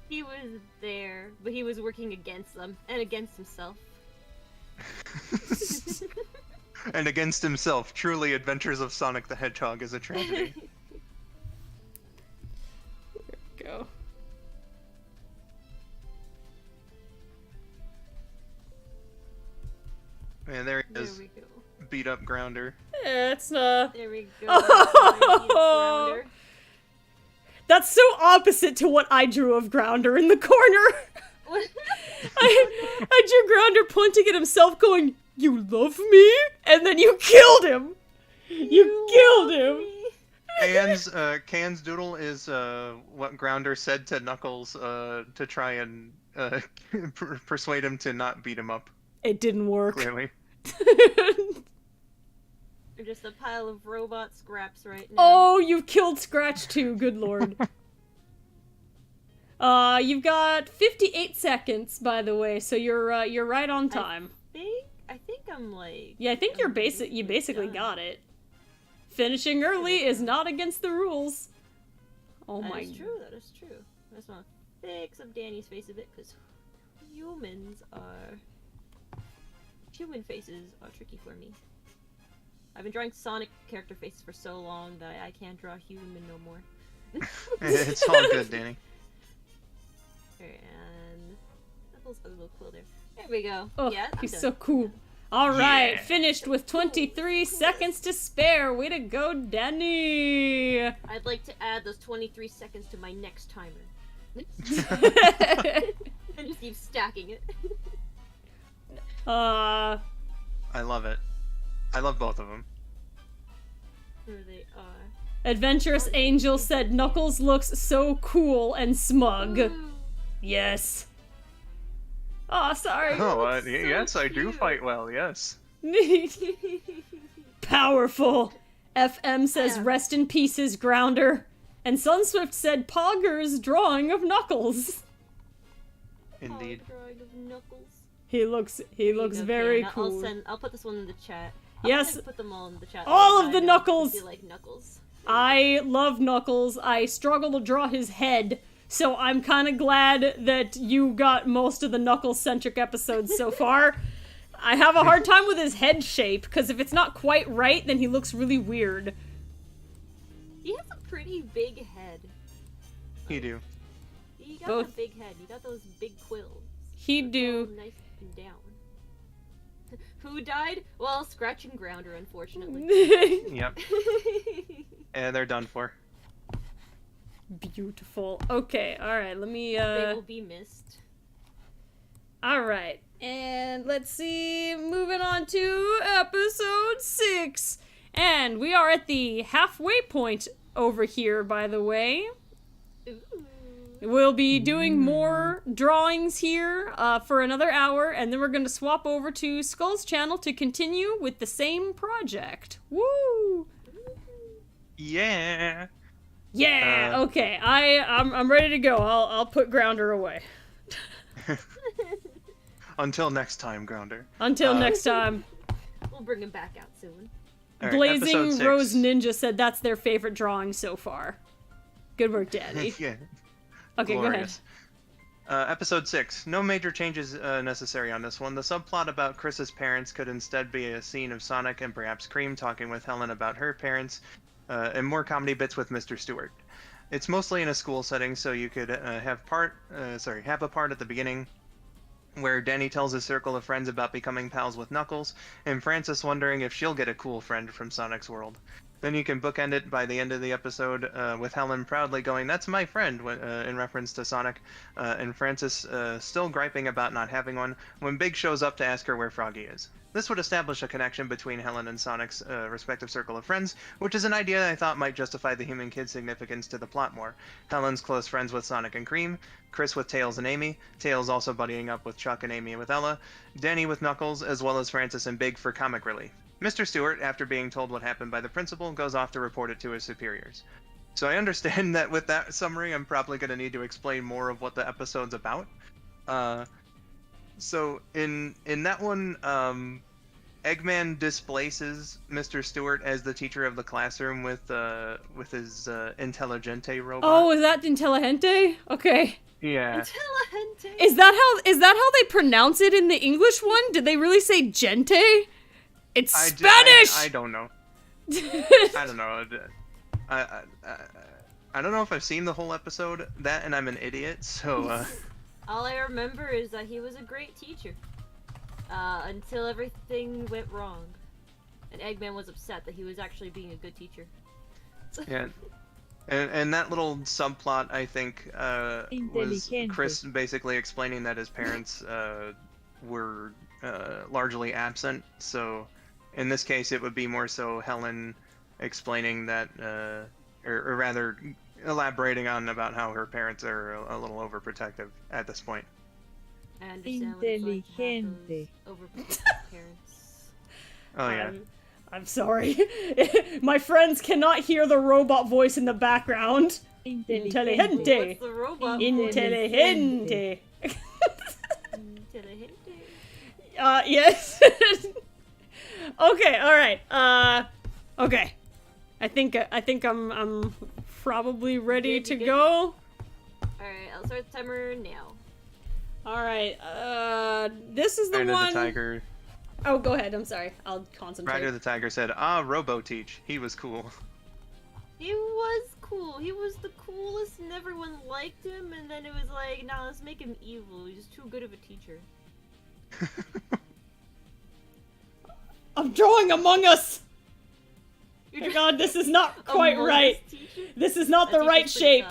He was there, but he was working against them and against himself.
And against himself. Truly, Adventures of Sonic the Hedgehog is a tragedy.
Go.
And there he is.
There we go.
Beat up Grounder.
Yeah, it's
There we go.
Oh!
Grounder.
That's so opposite to what I drew of Grounder in the corner. I drew Grounder pointing at himself going, "You love me?" And then you killed him. You killed him.
Can's doodle is what Grounder said to Knuckles to try and persuade him to not beat him up.
It didn't work.
Clearly.
They're just a pile of robot scraps right now.
Oh, you've killed Scratch too, good lord. You've got 58 seconds, by the way, so you're right on time.
I think I'm like...
Yeah, I think you basically got it. Finishing early is not against the rules. Oh my...
That is true, that is true. I just want to fix up Danny's face a bit, because human faces are tricky for me. I've been drawing Sonic character faces for so long that I can't draw human no more.
It's all good, Danny.
And Knuckles has a little quill there. There we go.
Oh,
yeah, I'm
he's
done.
so cool. Alright,
Yeah.
finished with 23 seconds to spare. Way to go, Danny!
I'd like to add those 23 seconds to my next timer. And just keep stacking it.
I love it. I love both of them.
There they are.
Adventurous Angel said Knuckles looks so cool and smug.
Ooh.
Yes. Oh, sorry.
Oh,
so
yes, I do
cute.
fight well, yes.
Powerful. FM says
Yeah.
rest in pieces, Grounder. And Sunswift said Pogger's drawing of Knuckles.
Indeed.
Oh, drawing of Knuckles.
He looks
Okay,
very
and
cool.
I'll put this one in the chat.
Yes.
Put them all in the chat.
All of
I
the
know,
Knuckles.
I feel like Knuckles.
I love Knuckles. I struggle to draw his head, so I'm kind of glad that you got most of the Knuckles-centric episodes so far. I have a hard time with his head shape, because if it's not quite right, then he looks really weird.
He has a pretty big head.
You do.
You got
Both-
a big head. You got those big quills.
He
They're
do.
all nice and down. Who died? Well, Scratch and Grounder, unfortunately.
Yep. And they're done for.
Beautiful. Okay, alright, let me,
They will be missed.
Alright, and let's see, moving on to episode 6. And we are at the halfway point over here, by the way.
Ooh.
We'll be doing more drawings here for another hour, and then we're going to swap over to Skull's channel to continue with the same project. Woo!
Yeah.
Yeah. Okay. I'm ready to go. I'll put Grounder away.
Until next time, Grounder.
Until next time.
We'll bring him back out soon.
All right,
Blazing
episode 6.
Rose Ninja said that's their favorite drawing so far. Good work, Daddy.
Yeah.
Okay,
Glorious. Episode 6. No major changes necessary on this one. The subplot about Chris's parents could instead be a scene of Sonic and perhaps Cream talking with Helen about her parents, and more comedy bits with Mr. Stewart. It's mostly in a school setting, so you could have a part at the beginning where Danny tells his circle of friends about becoming pals with Knuckles, and Frances wondering if she'll get a cool friend from Sonic's world. Then you can bookend it by the end of the episode with Helen proudly going, "That's my friend," in reference to Sonic, and Frances still griping about not having one, when Big shows up to ask her where Froggy is. This would establish a connection between Helen and Sonic's respective circle of friends, which is an idea I thought might justify the human kid's significance to the plot more. Helen's close friends with Sonic and Cream, Chris with Tails and Amy, Tails also buddying up with Chuck and Amy with Ella, Danny with Knuckles, as well as Frances and Big for comic relief. Mr. Stewart, after being told what happened by the principal, goes off to report it to his superiors. So I understand that with that summary, I'm probably going to need to explain more of what the episode's about. So in that one, Eggman displaces Mr. Stewart as the teacher of the classroom with his Intelligente robot.
Oh, is that Intelligente? Okay.
Yeah.
Intelligente.
Is that how they pronounce it in the English one? Did they really say gente? It's Spanish.
I don't know. I don't know. I don't know if I've seen the whole episode. That and I'm an idiot. So.
All I remember is that he was a great teacher. Until everything went wrong. And Eggman was upset that he was actually being a good teacher.
Yeah. And that little subplot, I think, was Chris basically explaining that his parents were largely absent. So in this case, it would be more so Helen explaining that, or rather elaborating on about how her parents are a little overprotective at this point.
I understand what it's like to have those overprotective parents.
Oh yeah.
I'm sorry. My friends cannot hear the robot voice in the background. Inteligente.
What's the robot?
Inteligente.
Inteligente.
Yes. Okay, alright. Okay. I think I'm probably ready to go.
Alright, I'll start the timer now.
Alright, this is the
Ryder
one...
the Tiger.
Oh, go ahead, I'm sorry. I'll concentrate.
Ryder the Tiger said, "Ah, Robo-Teach. He was cool."
He was cool. He was the coolest and everyone liked him, and then it was like, nah, let's make him evil. He's too good of a teacher.
I'm drawing Among Us!
You're
Oh god, this is not quite right. This is not the right shape.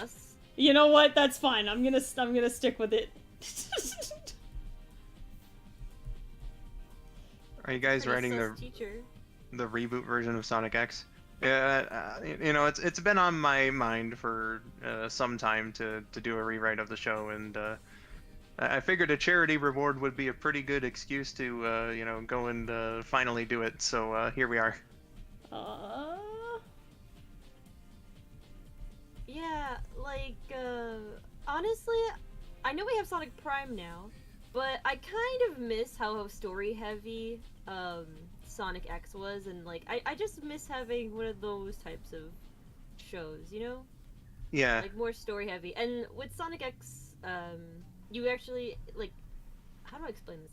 You know what? That's fine. I'm gonna stick with it.
Are you guys writing the reboot version of Sonic X? Yeah, you know, it's been on my mind for some time to do a rewrite of the show, and I figured a charity reward would be a pretty good excuse to you know, go and finally do it. So here we are.
Yeah, like honestly, I know we have Sonic Prime now, but I kind of miss how story heavy Sonic X was, and like I just miss having one of those types of shows, you know?
Yeah.
Like more story heavy. And with Sonic X, you actually like, how do I explain this?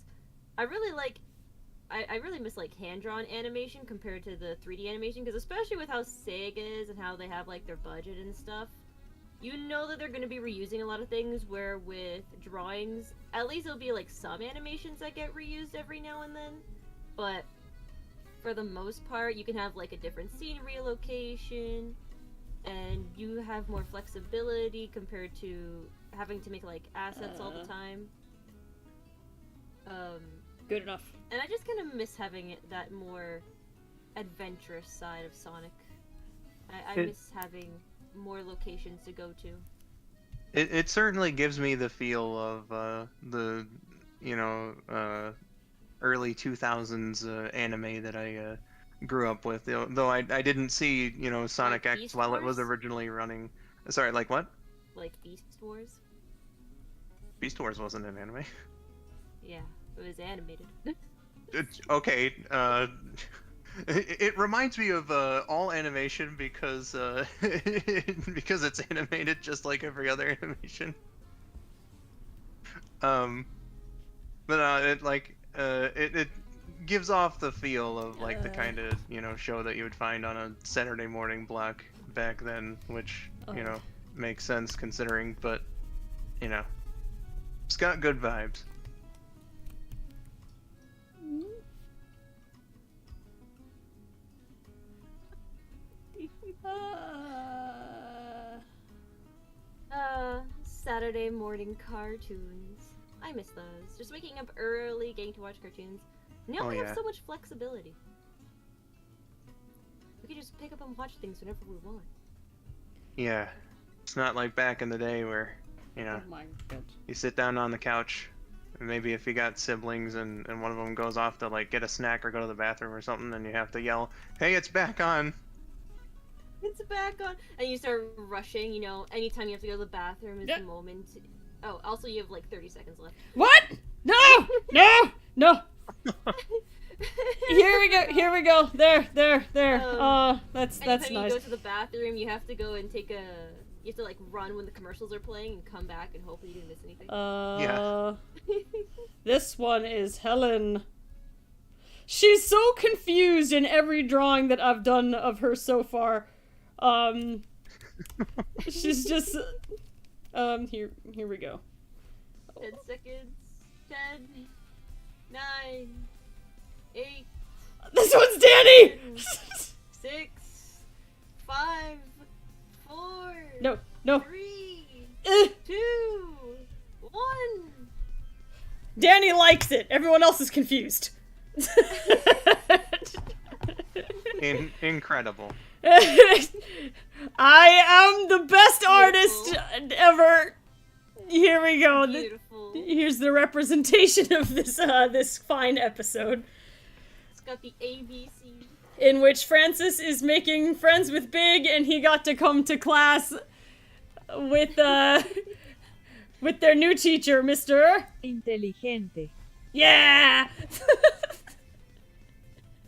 I really like, I really miss like hand-drawn animation compared to the 3D animation, because especially with how Sega is and how they have like their budget and stuff, you know that they're going to be reusing a lot of things, where with drawings, at least it'll be like some animations that get reused every now and then, but for the most part, you can have like a different scenery location, and you have more flexibility compared to having to make like assets all the time.
Good enough.
And I just kind of miss having that more adventurous side of Sonic. I miss having more locations to go to.
It certainly gives me the feel of the, you know, early 2000s anime that I grew up with. Though I didn't see, you know, Sonic
Like
X
Beast
while it was
Wars?
originally running. Sorry, like what?
Like Beast Wars?
Beast Wars wasn't an anime.
Yeah, it was animated.
Okay, it reminds me of all animation because because it's animated just like every other animation. But it like it gives off the feel of like the kind of, you know, show that you would find on a Saturday morning block back then, which you know, makes sense considering, but you know, it's got good vibes.
Saturday morning cartoons. I miss those. Just waking up early, getting to watch cartoons. Now we have so much flexibility. We can just pick up and watch things whenever we want.
Yeah. It's not like back in the day where, you know, you sit down on the couch, and maybe if you got siblings and one of them goes off to like get a snack or go to the bathroom or something, and you have to yell, "Hey, it's back on!"
It's back on! And you start rushing, you know, anytime you have to go to the bathroom is the moment. Oh, also you have like 30 seconds left.
What? No! No! No! Here we go. There. That's
Anytime
nice.
you go to the bathroom, you have to go and take a... You have to, like, run when the commercials are playing and come back and hopefully you didn't miss anything.
Yeah.
This one is Helen. She's so confused in every drawing that I've done of her so far. She's just... here we go.
10 seconds. 10, 9, 8...
This one's Danny!
6, 5, 4...
No.
3,
Eh.
2, 1...
Danny likes it. Everyone else is confused.
Incredible.
I am the best artist ever. Here we go.
Beautiful.
Here's the representation of this fine episode,
It's got the ABC.
in which Francis is making friends with Big, and he got to come to class with their new teacher, Mr.
Inteligente.
Yeah.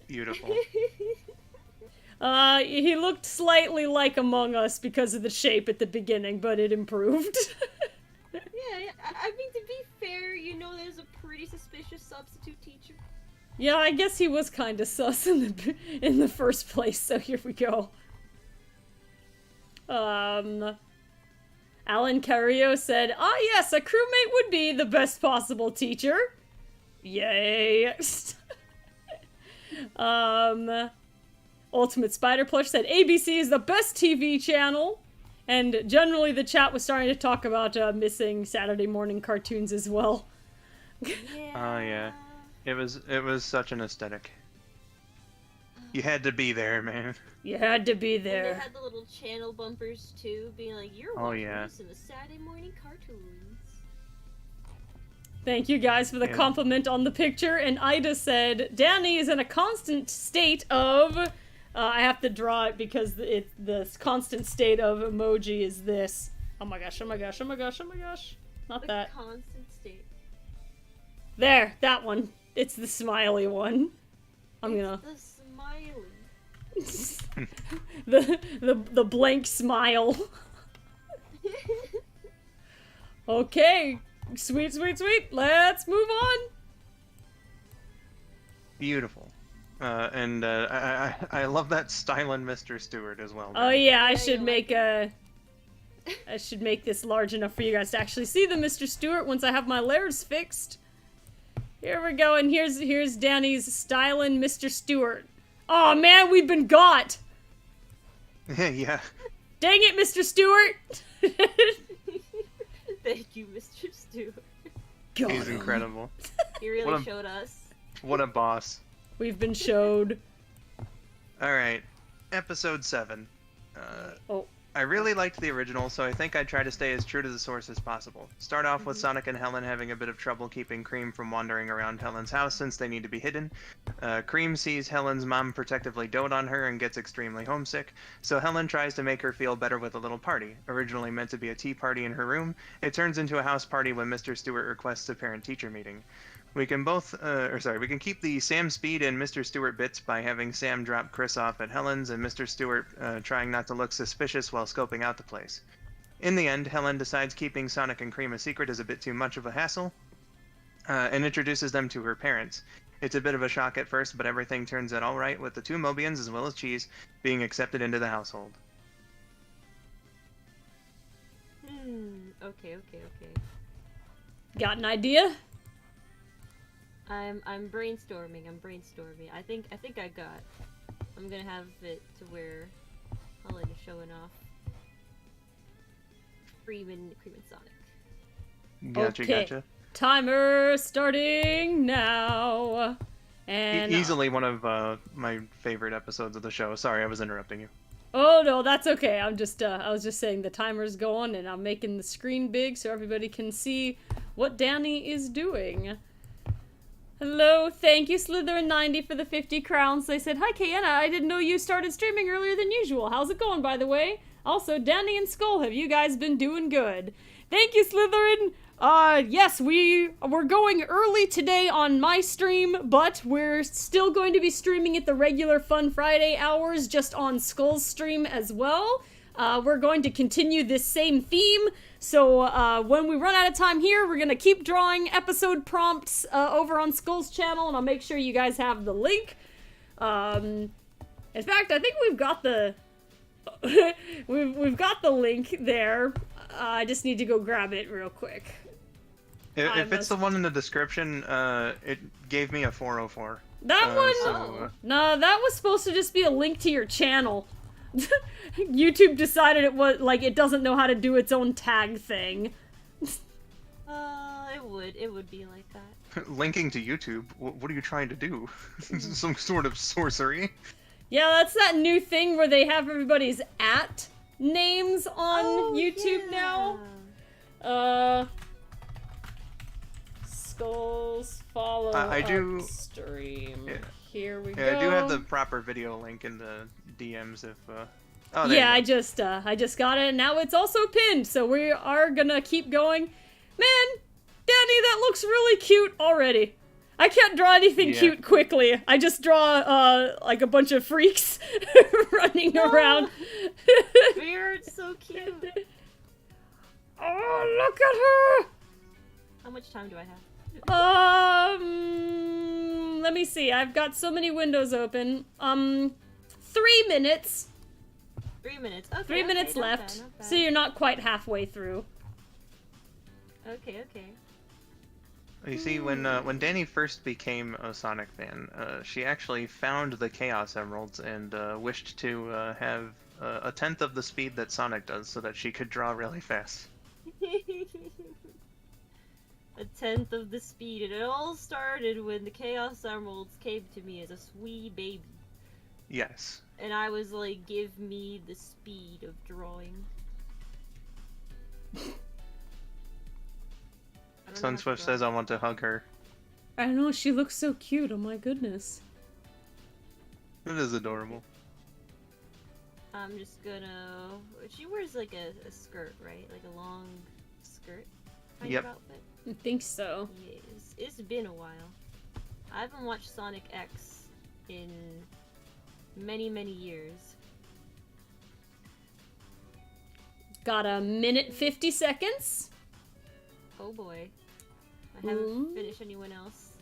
Beautiful.
He looked slightly like Among Us because of the shape at the beginning, but it improved.
Yeah, I mean, to be fair, you know there's a pretty suspicious substitute teacher.
Yeah, I guess he was kind of sus in the first place, so here we go. Alan Carrillo said, "Ah yes, a crewmate would be the best possible teacher." Yay. Ultimate Spider Plush said, "ABC is the best TV channel." And generally the chat was starting to talk about missing Saturday morning cartoons as well.
Yeah.
Oh yeah. It was such an aesthetic. You had to be there, man.
You had to be
And they
there.
had the little channel bumpers too, being like, "You're
Oh,
watching
yeah.
this in the Saturday morning cartoons."
Thank you guys for the
Yeah.
compliment on the picture. And Ida said, "Danny is in a constant state of..." I have to draw it because the constant state of emoji is this. Oh my gosh, oh my gosh, oh my gosh, oh my gosh. Not
The
that.
constant state.
There, that one. It's the smiley one. I'm gonna...
The smiley.
the blank smile. Okay. Sweet. Let's move on.
Beautiful. I love that styling Mr. Stewart as well.
Oh
man.
yeah, I
Yeah,
should
you
make
like
I should make this large enough for you guys to actually see the Mr. Stewart once I have my layers fixed. Here we go, and here's Danny's styling Mr. Stewart. Oh man, we've been got!
Yeah.
Dang it, Mr. Stewart!
Thank you, Mr. Stewart.
God.
He's incredible.
He really
What a-
showed us.
What a boss.
We've been showed.
Alright. Episode 7.
Oh.
I really liked the original, so I think I'd try to stay as true to the source as possible. Start off with Sonic and Helen having a bit of trouble keeping Cream from wandering around Helen's house since they need to be hidden. Cream sees Helen's mom protectively dote on her and gets extremely homesick, so Helen tries to make her feel better with a little party. Originally meant to be a tea party in her room, it turns into a house party when Mr. Stewart requests a parent-teacher meeting. We can we can keep the Sam Speed and Mr. Stewart bits by having Sam drop Chris off at Helen's and Mr. Stewart trying not to look suspicious while scoping out the place. In the end, Helen decides keeping Sonic and Cream a secret is a bit too much of a hassle, and introduces them to her parents. It's a bit of a shock at first, but everything turns out alright with the two Mobians as well as Cheese being accepted into the household.
Okay.
Got an idea?
I'm brainstorming. I think I got. I'm gonna have it to where Helen is showing off Cream and Sonic.
Gotcha.
Timer starting now. And
Easily one of my favorite episodes of the show. Sorry, I was interrupting you.
Oh no, that's okay. I was just saying the timer's going and I'm making the screen big so everybody can see what Danny is doing. Hello, thank you Slytherin90 for the 50 crowns. They said, "Hi Kiana, I didn't know you started streaming earlier than usual. How's it going, by the way? Also, Danny and Skull, have you guys been doing good?" Thank you, Slytherin. Yes, we're going early today on my stream, but we're still going to be streaming at the regular Fun Friday hours, just on Skull's stream as well. We're going to continue this same theme, so when we run out of time here, we're gonna keep drawing episode prompts over on Skull's channel, and I'll make sure you guys have the link. In fact, I think we've got the we've got the link there. I just need to go grab it real quick.
If it's the one in the description, it gave me a 404.
That one?
So,
No, that was supposed to just be a link to your channel. YouTube decided it was, like, it doesn't know how to do its own tag thing.
It would be like that.
Linking to YouTube? What are you trying to do? Some sort of sorcery?
Yeah, that's that new thing where they have everybody's @ names on YouTube now. Skulls follow
I do
stream. Yeah. Here we go.
Yeah, I do have the proper video link in the DMs if oh,
yeah, I just got it, and now it's also pinned, so we are gonna keep going. Man, Danny, that looks really cute already. I can't draw anything cute quickly. I just draw like a bunch of freaks running around.
Weird, so cute.
Oh, look at her!
How much time do I have?
Let me see. I've got so many windows open. 3 minutes.
3 minutes. Okay.
3 minutes
not
left.
bad, not bad.
So you're not quite halfway through.
Okay.
You see, when Danny first became a Sonic fan, she actually found the Chaos Emeralds and wished to have a tenth of the speed that Sonic does, so that she could draw really fast.
A tenth of the speed, and it all started when the Chaos Emeralds came to me as a wee baby.
Yes.
And I was like, give me the speed of drawing.
Sunswift says I want to hug her.
I know, she looks so cute, oh my goodness.
It is adorable.
I'm just gonna... She wears like a skirt, right? Like a long skirt kind of outfit?
I think so.
Yes. It's been a while. I haven't watched Sonic X in many years.
Got a minute 50 seconds.
Oh boy. I haven't finished anyone else.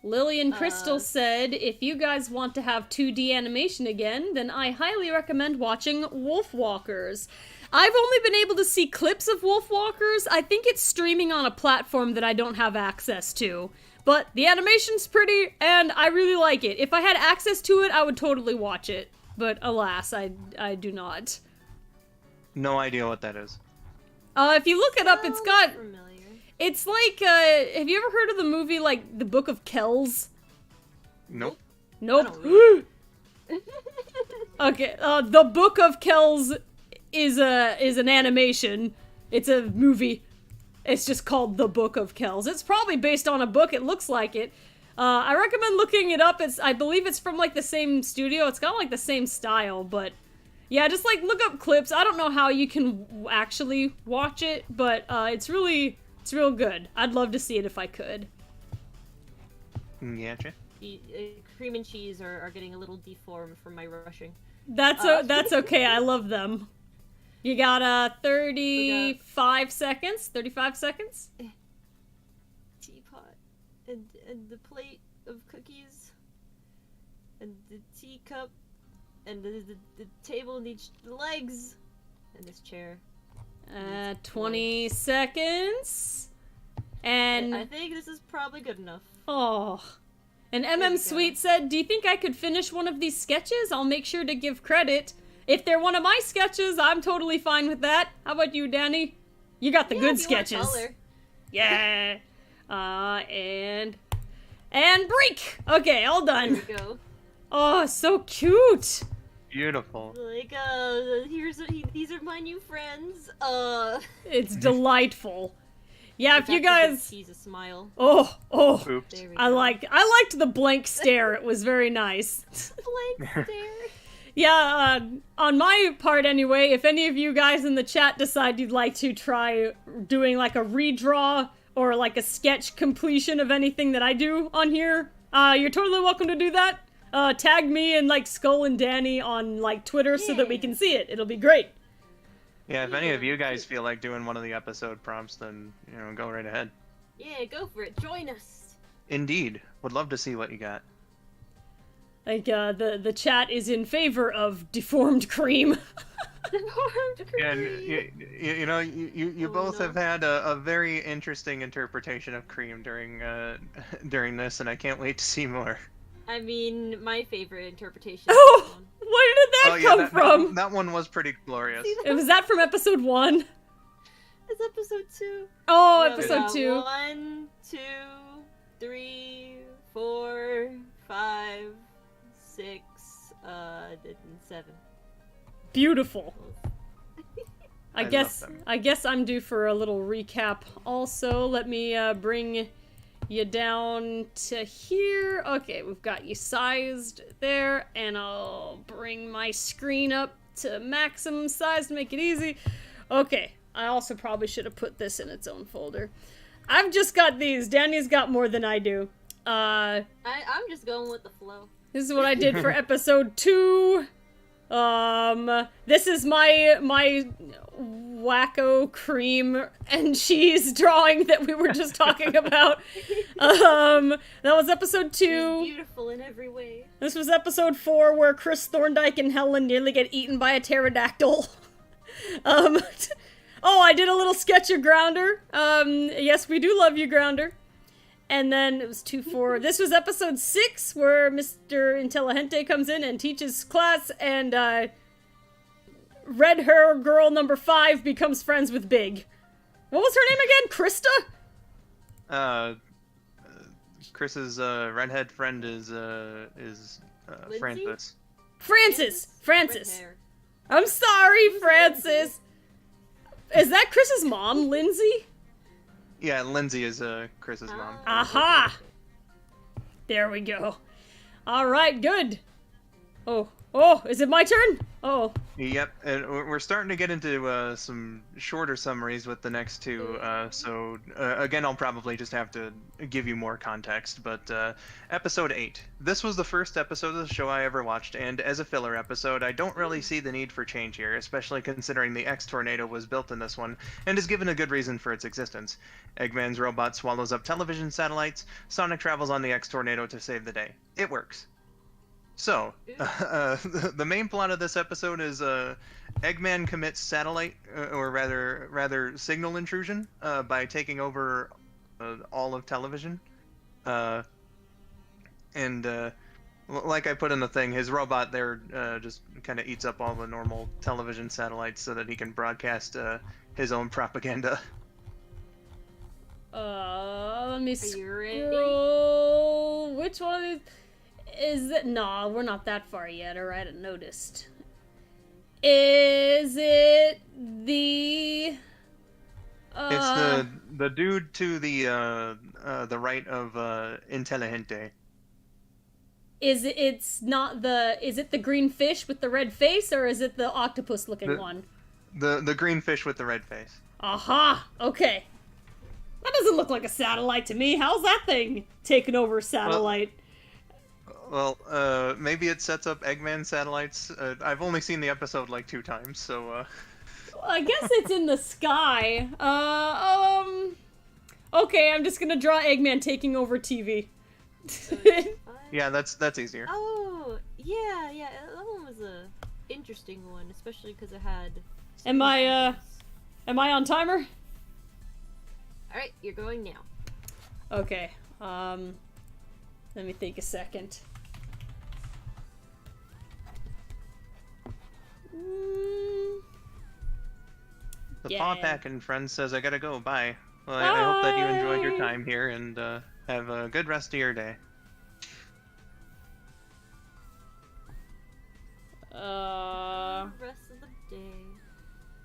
Lillian Crystal said, if you guys want to have 2D animation again, then I highly recommend watching Wolfwalkers. I've only been able to see clips of Wolfwalkers. I think it's streaming on a platform that I don't have access to. But the animation's pretty, and I really like it. If I had access to it, I would totally watch it. But alas, I do not.
No idea what that is.
If you look it up, it's got...
Familiar.
It's like, have you ever heard of the movie, like, The Book of Kells?
Nope.
Nope. Okay, The Book of Kells is an animation. It's a movie. It's just called The Book of Kells. It's probably based on a book. It looks like it. I recommend looking it up. I believe it's from, like, the same studio. It's got, like, the same style, but... Yeah, just, like, look up clips. I don't know how you can actually watch it, but, it's real good. I'd love to see it if I could.
Gotcha.
Cream and cheese are getting a little deformed from my rushing.
That's okay. I love them. You got 35 seconds. 35 seconds.
Teapot and the plate of cookies and the teacup and the table needs the legs and this chair.
20 seconds. And
I think this is probably good enough.
Oh. And MM Sweet said, do you think I could finish one of these sketches? I'll make sure to give credit. If they're one of my sketches, I'm totally fine with that. How about you, Danny? You got the good sketches. Yeah. And break. Okay, all done.
There we go.
Oh, so cute.
Beautiful.
Like, these are my new friends.
It's delightful. Yeah, if you guys...
She's a smile.
Oh.
Oops.
I liked the blank stare. It was very nice.
Blank stare.
Yeah, on my part anyway, if any of you guys in the chat decide you'd like to try doing like a redraw or like a sketch completion of anything that I do on here, you're totally welcome to do that. Tag me and like Skull and Danny on like Twitter so that we can see it. It'll be great.
Yeah, if any of you guys feel like doing one of the episode prompts, then, you know, go right ahead.
Yeah, go for it. Join us.
Indeed. Would love to see what you got.
Like, the chat is in favor of deformed cream.
Yeah, and you know, you both have had a very interesting interpretation of cream during this, and I can't wait to see more.
I mean, my favorite interpretation.
Oh, where did that come from?
That one was pretty glorious.
Was that from episode 1?
It's episode 2.
Oh,
No,
episode 2.
1, 2, 3, 4, 5, 6, 7.
Beautiful. I
love
guess
them.
I guess I'm due for a little recap. Also, let me bring you down to here. Okay, we've got you sized there, and I'll bring my screen up to maximum size to make it easy. Okay, I also probably should have put this in its own folder. I've just got these. Danny's got more than I do.
I'm just going with the flow.
This is what I did for episode 2. This is my wacko cream and cheese drawing that we were just talking about. That was episode 2.
She's beautiful in every way.
This was episode 4 where Chris Thorndike and Helen nearly get eaten by a pterodactyl. Oh, I did a little sketch of Grounder. Yes, we do love you, Grounder. And then it was 2-4. This was episode 6, where Mr. Intelligente comes in and teaches class, and red hair girl number 5 becomes friends with Big. What was her name again? Krista?
Chris's redhead friend is Francis.
Francis.
Red hair.
I'm sorry, Francis. Is that Chris's mom, Lindsay?
Yeah, Lindsay is Chris's mom.
Aha! There we go. Alright, good. Oh, is it my turn? Oh.
Yep, and we're starting to get into some shorter summaries with the next two, so again, I'll probably just have to give you more context, but episode 8. This was the first episode of the show I ever watched, and as a filler episode, I don't really see the need for change here, especially considering the X-Tornado was built in this one, and is given a good reason for its existence. Eggman's robot swallows up television satellites, Sonic travels on the X-Tornado to save the day. It works. So, the main plot of this episode is Eggman commits satellite, or rather signal intrusion, by taking over all of television. And like I put in the thing, his robot there just kind of eats up all the normal television satellites so that he can broadcast his own propaganda.
Let me
you ready?
scroll. Which one of these? Is it? No, we're not that far yet, or I hadn't noticed. Is it the?
It's the dude to the right of Intelligente.
Is it? It's not the. Is it the green fish with the red face, or is it the octopus-looking one?
The green fish with the red face.
Aha! Okay. That doesn't look like a satellite to me. How's that thing taking over satellite?
Well, maybe it sets up Eggman satellites. I've only seen the episode like 2 times, so,
Well, I guess it's in the sky. Okay, I'm just gonna draw Eggman taking over TV.
yeah, that's easier.
Oh, yeah, that one was a interesting one, especially because it had...
Am I on timer?
Alright, you're going now.
Okay, let me think a second.
The
Yeah.
Paw Pack and friend says I gotta go, bye. Well, I hope that you enjoyed your time here, and have a good rest of your day.
Rest of the day.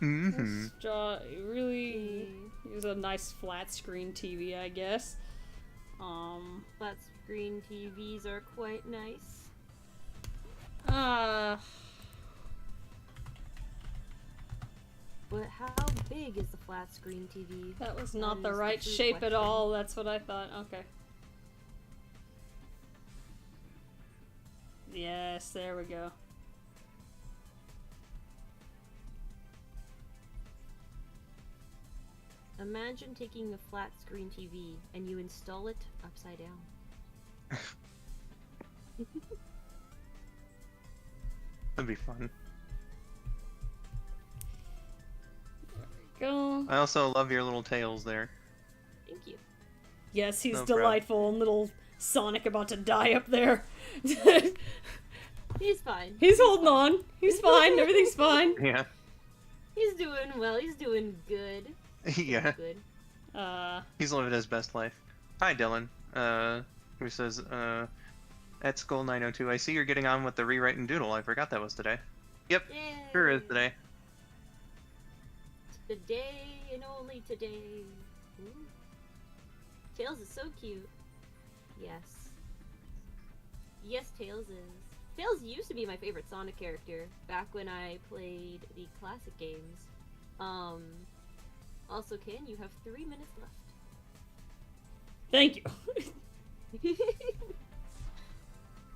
Mm-hmm.
Let's draw really use a nice flat screen TV, I guess.
Flat screen TVs are quite nice. But how big is the flat screen TV?
That was not the
is
right
true
shape at
question.
all. That's what I thought. Okay. Yes, there we go.
Imagine taking a flat screen TV and you install it upside down.
That'd be fun.
Go.
I also love your little tails there.
Thank you.
Yes, he's
No problem.
delightful and little Sonic about to die up there.
He's fine.
He's holding on. He's fine. Everything's fine.
Yeah.
He's doing well. He's doing good.
Yeah.
Good.
He's living his best life. Hi, Dylan. Who says, at Skull902, I see you're getting on with the rewriting doodle. I forgot that was today. Yep,
Yay!
sure is today.
Today and only today. Ooh. Tails is so cute. Yes. Yes, Tails is. Tails used to be my favorite Sonic character back when I played the classic games. Also, Ken, you have 3 minutes left.
Thank you.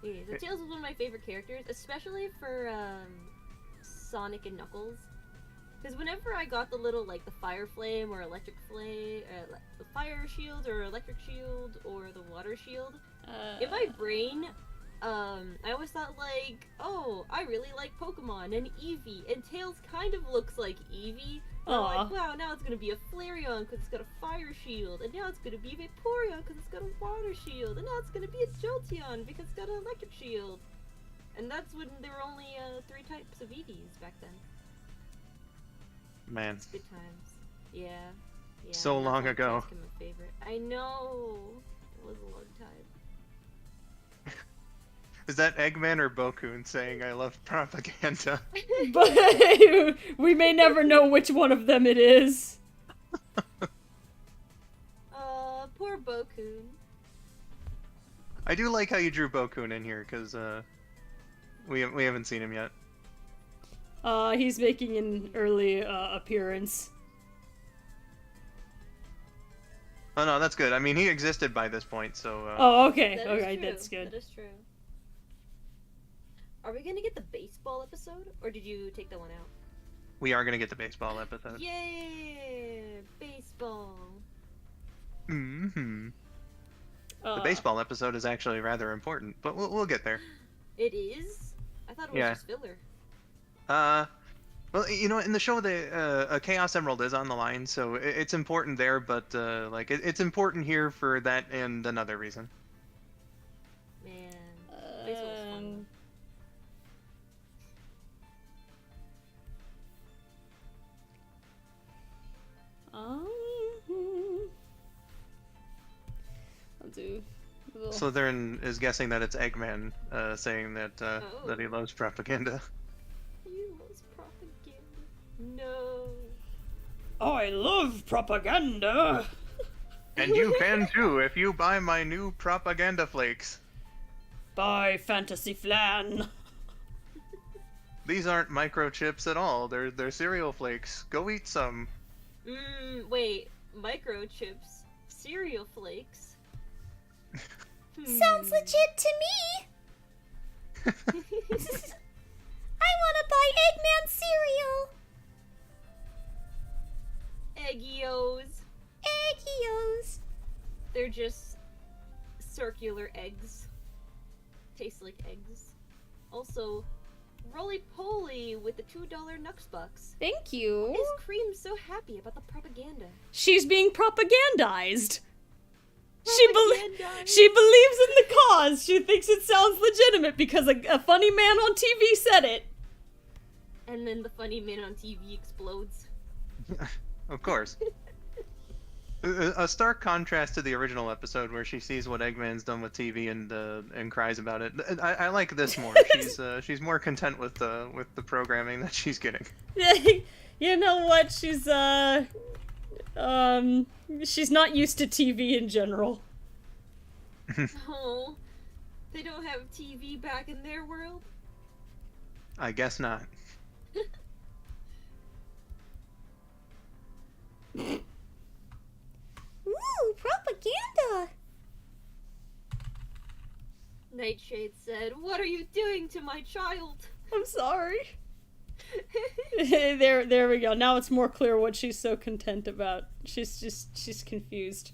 Yeah, so Tails was one of my favorite characters, especially for Sonic and Knuckles. Because whenever I got the little, like, the fire flame or electric flame, the fire shield or electric shield or the water shield, in my brain, I always thought, like, oh, I really like Pokemon and Eevee, and Tails kind of looks like Eevee. And I'm like, wow, now it's gonna be a Flareon because it's got a fire shield, and now it's gonna be a Vaporeon because it's got a water shield, and now it's gonna be a Jolteon because it's got an electric shield. And that's when there were only 3 types of Eevees back then.
Man.
It's good times. Yeah. Yeah.
So
that's
long
why
ago.
Tails became my favorite. I know. It was a long time.
Is that Eggman or Bokun saying I love propaganda?
But we may never know which one of them it is.
Poor Bokun.
I do like how you drew Bokun in here, because, we haven't seen him yet.
He's making an early appearance.
Oh no, that's good. I mean, he existed by this point, so,
Oh, okay.
That is
Alright,
true.
that's good.
That is true. Are we gonna get the baseball episode, or did you take that one out?
we are gonna get the baseball episode.
Yay! Baseball.
Mm-hmm. The baseball episode is actually rather important, but we'll get there.
It is? I thought it was
Yeah.
just filler.
Well, you know, in the show, a Chaos Emerald is on the line, so it's important there, but, like, it's important here for that and another reason.
Man. Baseball was fun.
I'll do a little...
Slytherin is guessing that it's Eggman, saying that, that he loves propaganda.
He loves propaganda. No.
I love propaganda!
And you can too, if you buy my new propaganda flakes.
Buy Fantasy Flan!
These aren't microchips at all, they're cereal flakes. Go eat some.
Wait. Microchips. Cereal flakes.
Sounds legit to me. I want to buy Eggman cereal.
Eggios.
Eggios.
They're just circular eggs. Taste like eggs. Also, roly-poly with the $2 Nux Bucks.
Thank you.
Is Cream so happy about the propaganda?
She's being propagandized.
Propagandized?
She believes in the cause. She thinks it sounds legitimate because a funny man on TV said it.
And then the funny man on TV explodes.
Of course. A stark contrast to the original episode where she sees what Eggman's done with TV and cries about it. I like this more. She's more content with the programming that she's getting.
You know what? She's not used to TV in general.
Oh, they don't have TV back in their world?
I guess not.
Ooh, propaganda.
Nightshade said, "What are you doing to my child?"
I'm sorry. there we go. Now it's more clear what she's so content about. She's confused.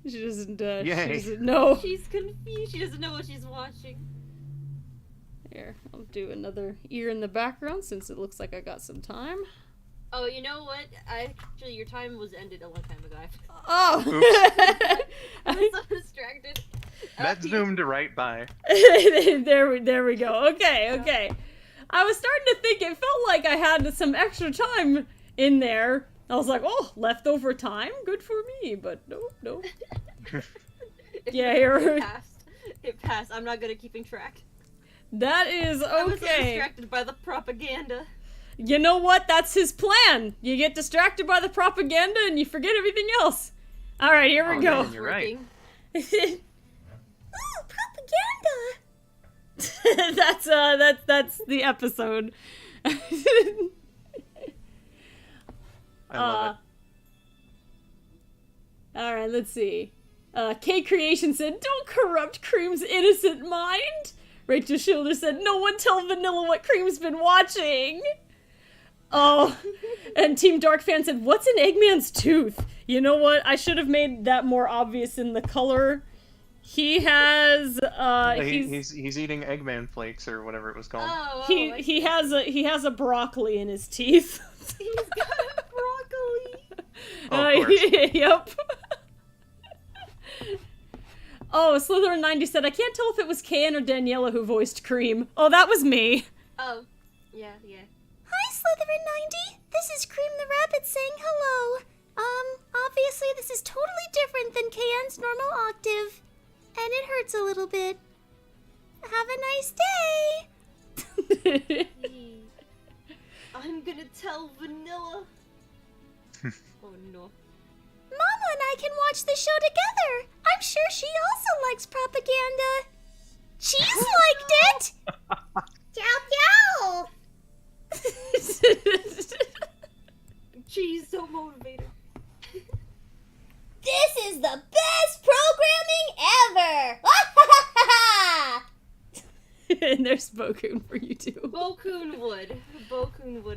She doesn't know.
She's confused. She doesn't know what she's watching.
Here, I'll do another ear in the background since it looks like I got some time.
Oh, you know what? Actually, your time was ended a long time ago.
Oh!
I was so distracted.
That zoomed right by.
there we go. Okay. I was starting to think it felt like I had some extra time in there. I was like, oh, leftover time? Good for me, but no. Yeah, here.
It passed. I'm not good at keeping track.
That is okay.
I was so distracted by the propaganda.
You know what? That's his plan. You get distracted by the propaganda and you forget everything else. All right, here we go.
Man, you're right.
Ooh, propaganda.
that's the episode.
I love it.
All right, let's see. K Creation said, "Don't corrupt Cream's innocent mind." Rachel Schilder said, "No one tell Vanilla what Cream's been watching." Oh, and Team Dark Fan said, "What's in Eggman's tooth?" You know what? I should have made that more obvious in the color. He has
he's eating Eggman flakes or whatever it was called.
He has a broccoli in his teeth.
He's got broccoli.
Oh, of course.
Yep. Oh, Slytherin90 said, "I can't tell if it was Kan or Daniela who voiced Cream." Oh, that was me.
Oh, yeah.
Hi, Slytherin90. This is Cream the Rabbit saying hello. Obviously this is totally different than Kayen's normal octave. And it hurts a little bit. Have a nice day.
I'm gonna tell Vanilla. Oh no.
Mama and I can watch the show together. I'm sure she also likes propaganda. She's liked it. Chow chow.
She's so motivated.
This is the best programming ever.
And there's Bokoon for you too.
Bokoon would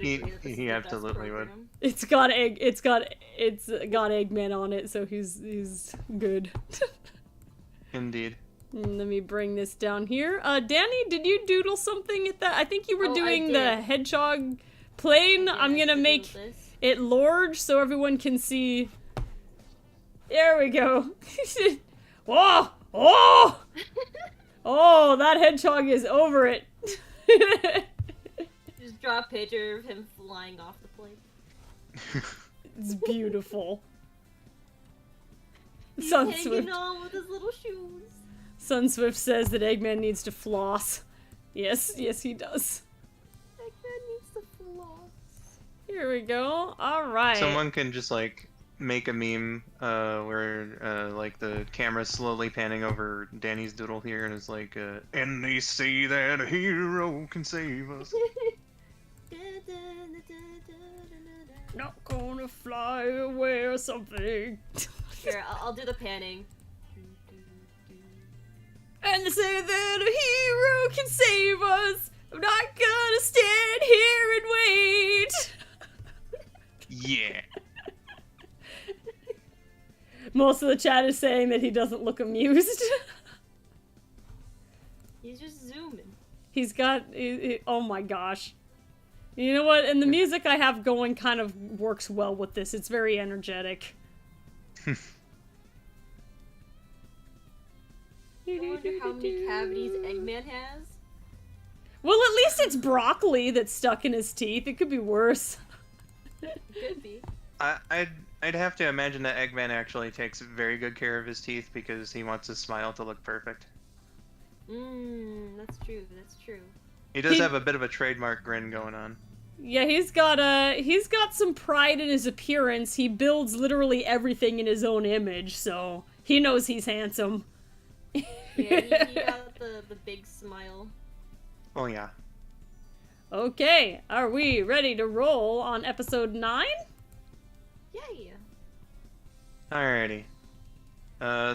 agree that this is
He
the best
absolutely would.
program.
It's got Eggman on it, so he's good.
Indeed.
Let me bring this down here. Danny, did you doodle something at that? I think you were doing the hedgehog plane. I'm gonna make it large so everyone can see. There we go. Whoa! Oh! Oh, that hedgehog is over it.
Just draw a picture of him flying off the plane.
It's beautiful.
He's
Sunswift.
hanging on with his little shoes.
Sunswift says that Eggman needs to floss. Yes, he does.
Eggman needs to floss.
Here we go. All right.
Someone can just like make a meme where like the camera's slowly panning over Danny's doodle here and it's like and they say that a hero can save us.
Not gonna fly away or something.
Here, I'll do the panning.
And they say that a hero can save us. I'm not gonna stand here and wait.
Yeah.
Most of the chat is saying that he doesn't look amused.
He's just zooming.
He's got... oh my gosh. You know what? And the music I have going kind of works well with this. It's very energetic.
I wonder how many cavities Eggman has.
Well, at least it's broccoli that's stuck in his teeth. It could be worse.
Could be.
I'd have to imagine that Eggman actually takes very good care of his teeth because he wants his smile to look perfect.
That's true. That's true.
He does have a bit of a trademark grin going on.
Yeah, he's got some pride in his appearance. He builds literally everything in his own image, so he knows he's handsome.
Yeah, he got the big smile.
Oh yeah.
Okay, are we ready to roll on episode 9?
Yeah.
Alrighty.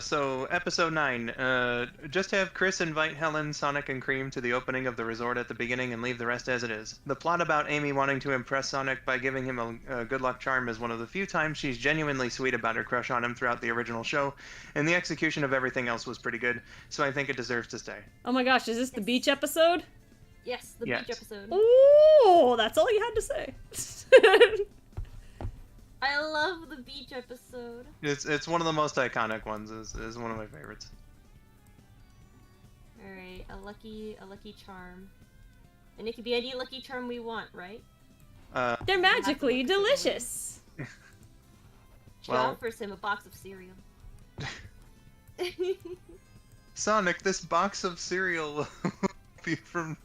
So episode 9. Just have Chris invite Helen, Sonic, and Cream to the opening of the resort at the beginning and leave the rest as it is. The plot about Amy wanting to impress Sonic by giving him a good luck charm is one of the few times she's genuinely sweet about her crush on him throughout the original show, and the execution of everything else was pretty good, so I think it deserves to stay.
Oh my gosh, is this the beach episode?
Yes, the
Yes.
beach episode.
Ooh, that's all you had to say.
I love the beach episode.
It's one of the most iconic ones. Is one of my favorites.
All right, a lucky charm, and it could be any lucky charm we want, right?
They're magically delicious.
She
Well-
offers him a box of cereal.
Sonic, this box of cereal will keep you from,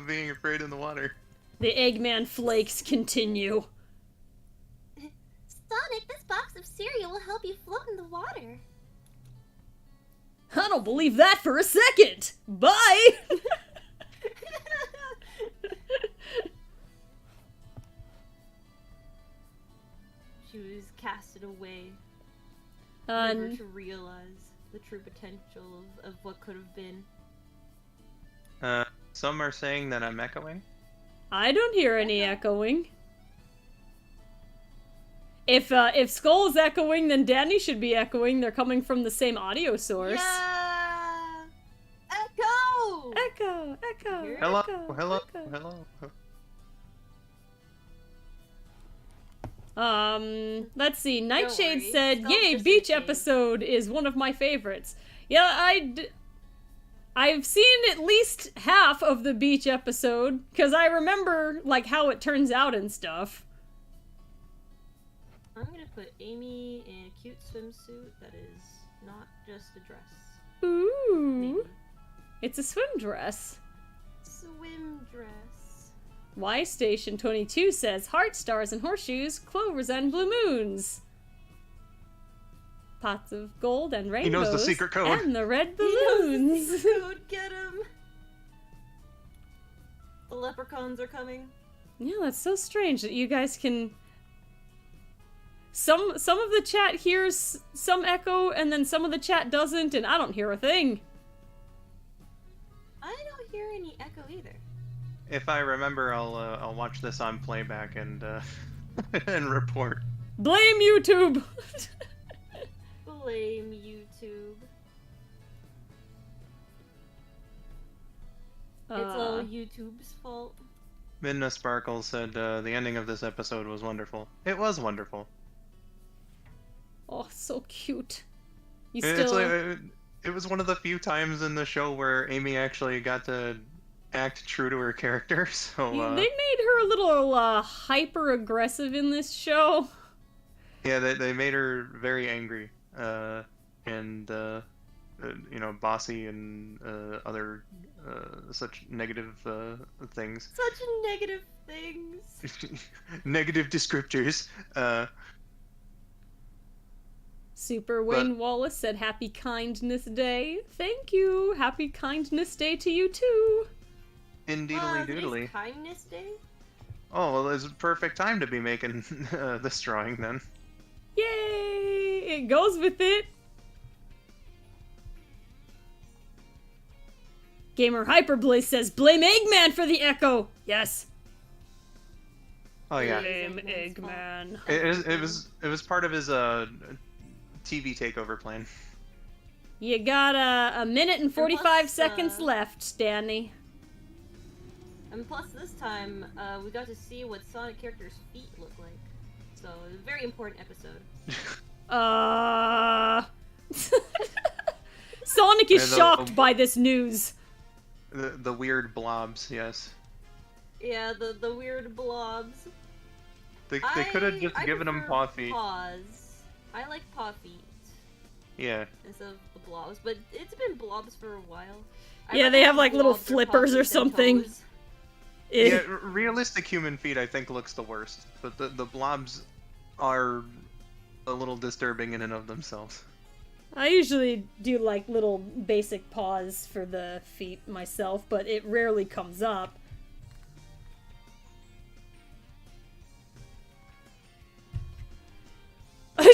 being afraid in the water.
The Eggman flakes continue.
Sonic, this box of cereal will help you float in the water.
I don't believe that for a second. Bye.
She was casted away, never to realize the true potential of what could have been.
Some are saying that I'm echoing.
I don't hear any echoing. If Skull is echoing, then Danny should be echoing. They're coming from the same audio source.
Yeah! Echo!
Echo, echo,
Here?
Hello,
echo,
hello,
echo.
hello.
Let's see. Nightshade
worry,
said,
Skull
"Yay,
just
beach
became-
episode is one of my favorites." Yeah, I've seen at least half of the beach episode because I remember like how it turns out and stuff.
I'm gonna put Amy in a cute swimsuit that is not just a dress.
Ooh,
Maybe.
it's a swim dress.
Swim dress.
Y Station 22 says, "Heart stars and horseshoes, clovers and blue moons. Pots of gold and rainbows.
He knows the secret code.
And the red
He knows the
balloons."
secret code, get him! The leprechauns are coming.
Yeah, that's so strange that you guys can. Some of the chat hears some echo, and then some of the chat doesn't, and I don't hear a thing.
I don't hear any echo either.
If I remember, I'll watch this on playback and and report.
Blame YouTube.
Blame YouTube. It's all YouTube's fault.
Midna Sparkle said the ending of this episode was wonderful. It was wonderful.
Oh, so cute. You
It's
still.
like, it was one of the few times in the show where Amy actually got to act true to her character. So
They made her a little hyper aggressive in this show.
yeah, they made her very angry and bossy and other such negative things.
Such negative things.
Negative descriptors.
Super Wayne Wallace said, "Happy Kindness Day." Thank you. Happy Kindness Day to you too.
Indeedly
Today's
doodly.
Kindness Day?
Oh, well, it's a perfect time to be making this drawing then.
Yay! It goes with it. Gamer Hyperblaze says, "Blame Eggman for the echo." Yes.
Oh yeah,
Blame
Eggman's
Eggman.
it was part of his TV takeover plan.
You got a minute and 45
plus,
seconds left, Danny.
And plus this time, we got to see what Sonic characters' feet look like. So, it was a very important episode.
Sonic is
Yeah,
shocked by this news.
The weird blobs, yes.
Yeah, the weird blobs.
They could have just given him
prefer
paw feet.
Paws. I like paw feet
Yeah.
instead of the blobs, but it's been blobs for a while.
Yeah, they have, like, little
blobs or paw
flippers or
feet than
something.
toes.
Yeah, realistic human feet I think looks the worst, but the blobs are a little disturbing in and of themselves.
I usually do like little basic paws for the feet myself, but it rarely comes up.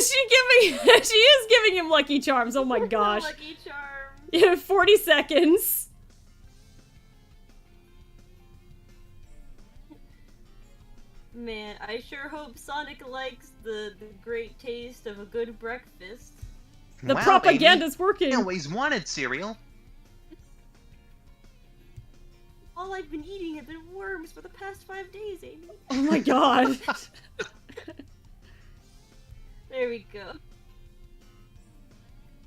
She is giving him Lucky Charms. Oh my gosh.
Lucky Charms.
Yeah, 40 seconds.
Man, I sure hope Sonic likes the great taste of a good breakfast.
The
Wow,
propaganda's
Amy,
working.
I always wanted cereal.
All I've been eating have been worms for the past 5 days, Amy.
Oh my god.
There we go.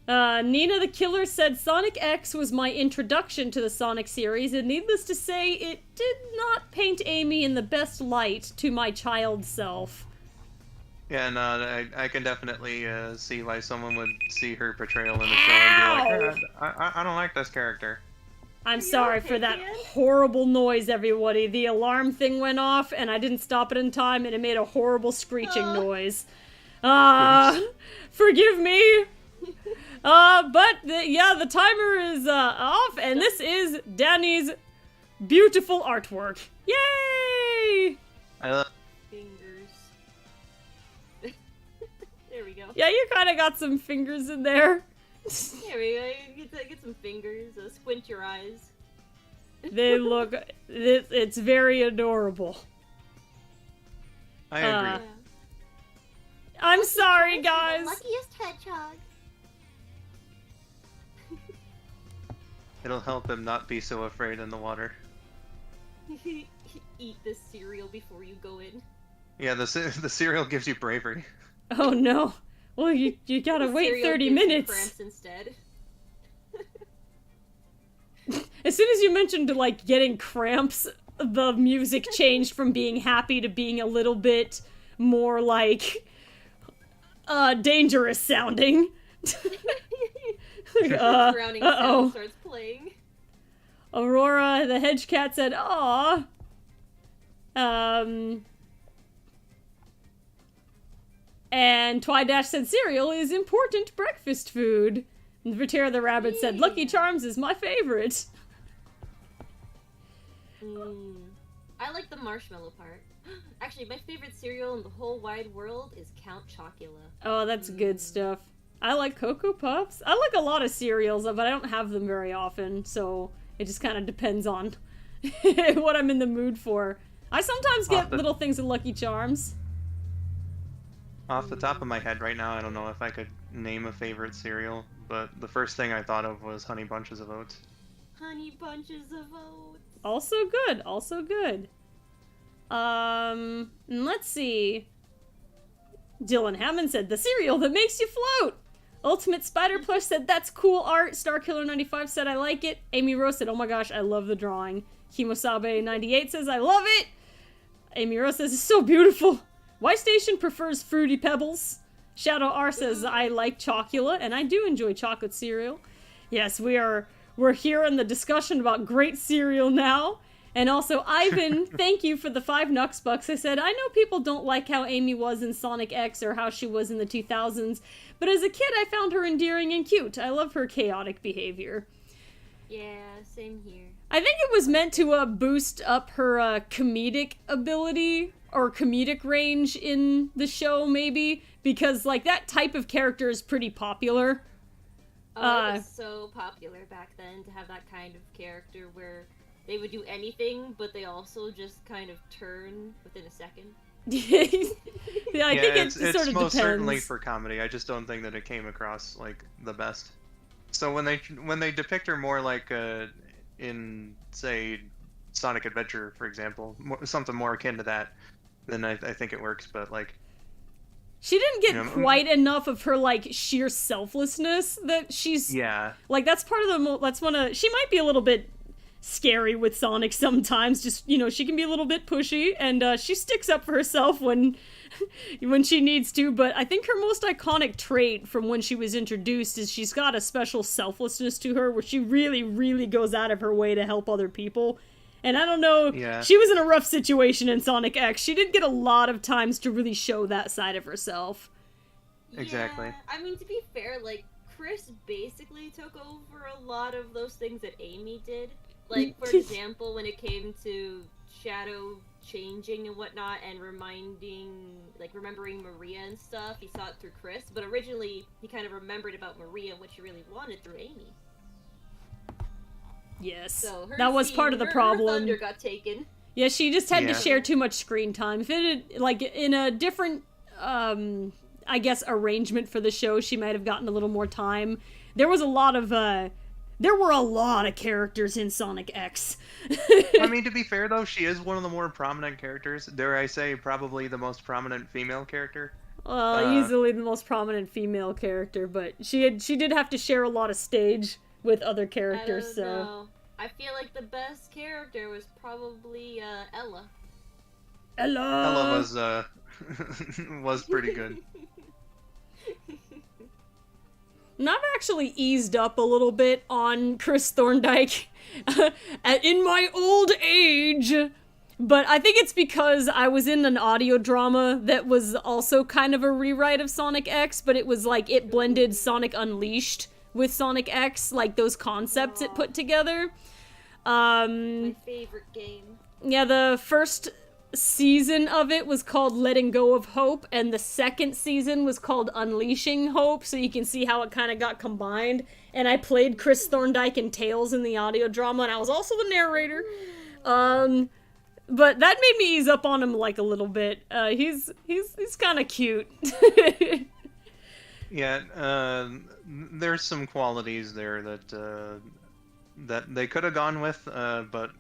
Nina the Killer said Sonic X was my introduction to the Sonic series, and needless to say, it did not paint Amy in the best light to my child self.
Yeah, no, I can definitely see why someone would see her portrayal in the show and be like, I don't like this character.
I'm
Are you
sorry
okay,
for that
Dan?
horrible noise, everybody. The alarm thing went off, and I didn't stop it in time, and it made a horrible screeching noise. Forgive me. But the timer is off, and this is Danny's beautiful artwork. Yay!
I love.
Fingers. There we go.
Yeah, you kind of got some fingers in there.
There we go. Get some fingers. Squint your eyes.
They look. It's very adorable.
I agree.
Yeah.
I'm sorry, guys.
Luckiest hedgehog.
It'll help him not be so afraid in the water.
Eat this cereal before you go in.
Yeah, the cereal gives you bravery.
Oh no. Well, you gotta
The
wait
cereal
30
gives you
minutes.
cramps instead.
As soon as you mentioned like getting cramps, the music changed from being happy to being a little bit more like dangerous sounding.
Drowning sound starts playing.
Aurora the hedge cat said, "Aw." And Twidash said cereal is important breakfast food. And Vertera the rabbit said Lucky Charms is my favorite.
I like the marshmallow part. Actually, my favorite cereal in the whole wide world is Count Chocula.
Oh, that's good stuff. I like Cocoa Puffs. I like a lot of cereals, but I don't have them very often, so it just kind of depends on what I'm in the mood for. I sometimes get little things in Lucky Charms.
Off the top of my head right now, I don't know if I could name a favorite cereal, but the first thing I thought of was Honey Bunches of Oats.
Honey Bunches of Oats.
Also good, also good. Let's see. Dylan Hammond said, the cereal that makes you float. Ultimate Spider Plush said, that's cool art. Starkiller95 said, I like it. Amy Rose said, oh my gosh, I love the drawing. Kimosabe98 says, I love it. Amy Rose says, it's so beautiful. Y Station prefers Fruity Pebbles. Shadow R says, I like Chocula, and I do enjoy chocolate cereal. Yes, we're here in the discussion about great cereal now. And also, Ivan, thank you for the 5 Nux Bucks. I said, I know people don't like how Amy was in Sonic X or how she was in the 2000s, but as a kid, I found her endearing and cute. I love her chaotic behavior.
Yeah, same here.
I think it was meant to boost up her comedic ability or comedic range in the show, maybe, because like that type of character is pretty popular.
Oh, it was so popular back then to have that kind of character where they would do anything, but they also just kind of turn within a second.
Yeah, I think it sort of
it's most
depends.
certainly for comedy. I just don't think that it came across like the best. So when they depict her more like in say Sonic Adventure, for example, something more akin to that, then I think it works. But like,
she didn't get quite enough of her like sheer selflessness that she's like that's part of the that's one of she might be a little bit scary with Sonic sometimes, just she can be a little bit pushy, and she sticks up for herself when she needs to, but I think her most iconic trait from when she was introduced is she's got a special selflessness to her where she really, really goes out of her way to help other people. And I don't know, she was in a rough situation in Sonic X. She didn't get a lot of times to really show that side of herself.
Exactly.
Yeah, I mean, to be fair, like, Chris basically took over a lot of those things that Amy did. Like, for example, when it came to shadow changing and whatnot, and remembering Maria and stuff. He saw it through Chris, but originally he kind of remembered about Maria and what she really wanted through Amy.
Yes,
So
that was part of the problem.
Her thunder got taken.
Yeah, she just had to share too much screen time. If it had, like, in a different, I guess, arrangement for the show, she might have gotten a little more time. There was a lot of, there were a lot of characters in Sonic X.
I mean, to be fair, though, she is one of the more prominent characters. Dare I say, probably the most prominent female character.
Easily the most prominent female character, but she did have to share a lot of stage with other characters,
I don't know. I feel like the best character was probably Ella.
Ella
was was pretty good.
And I've actually eased up a little bit on Chris Thorndike in my old age, but I think it's because I was in an audio drama that was also kind of a rewrite of Sonic X, but it was like it blended Sonic Unleashed with Sonic X, like those concepts it put together.
My favorite game.
Yeah, the first season of it was called Letting Go of Hope, and the second season was called Unleashing Hope, so you can see how it kind of got combined. And I played Chris Thorndike and Tails in the audio drama, and I was also the narrator. But that made me ease up on him like a little bit. He's kind of cute.
Yeah, there's some qualities there that that they could have gone with, but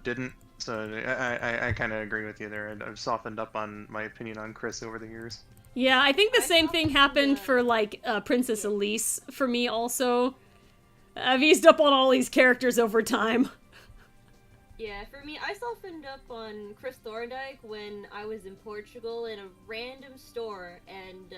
didn't. So I kind of agree with you there. I've softened up on my opinion on Chris over the years.
Yeah, I think the same thing happened for, like, Princess Elise for me also. I've eased up on all these characters over time.
Yeah, for me, I softened up on Chris Thorndike when I was in Portugal in a random store, and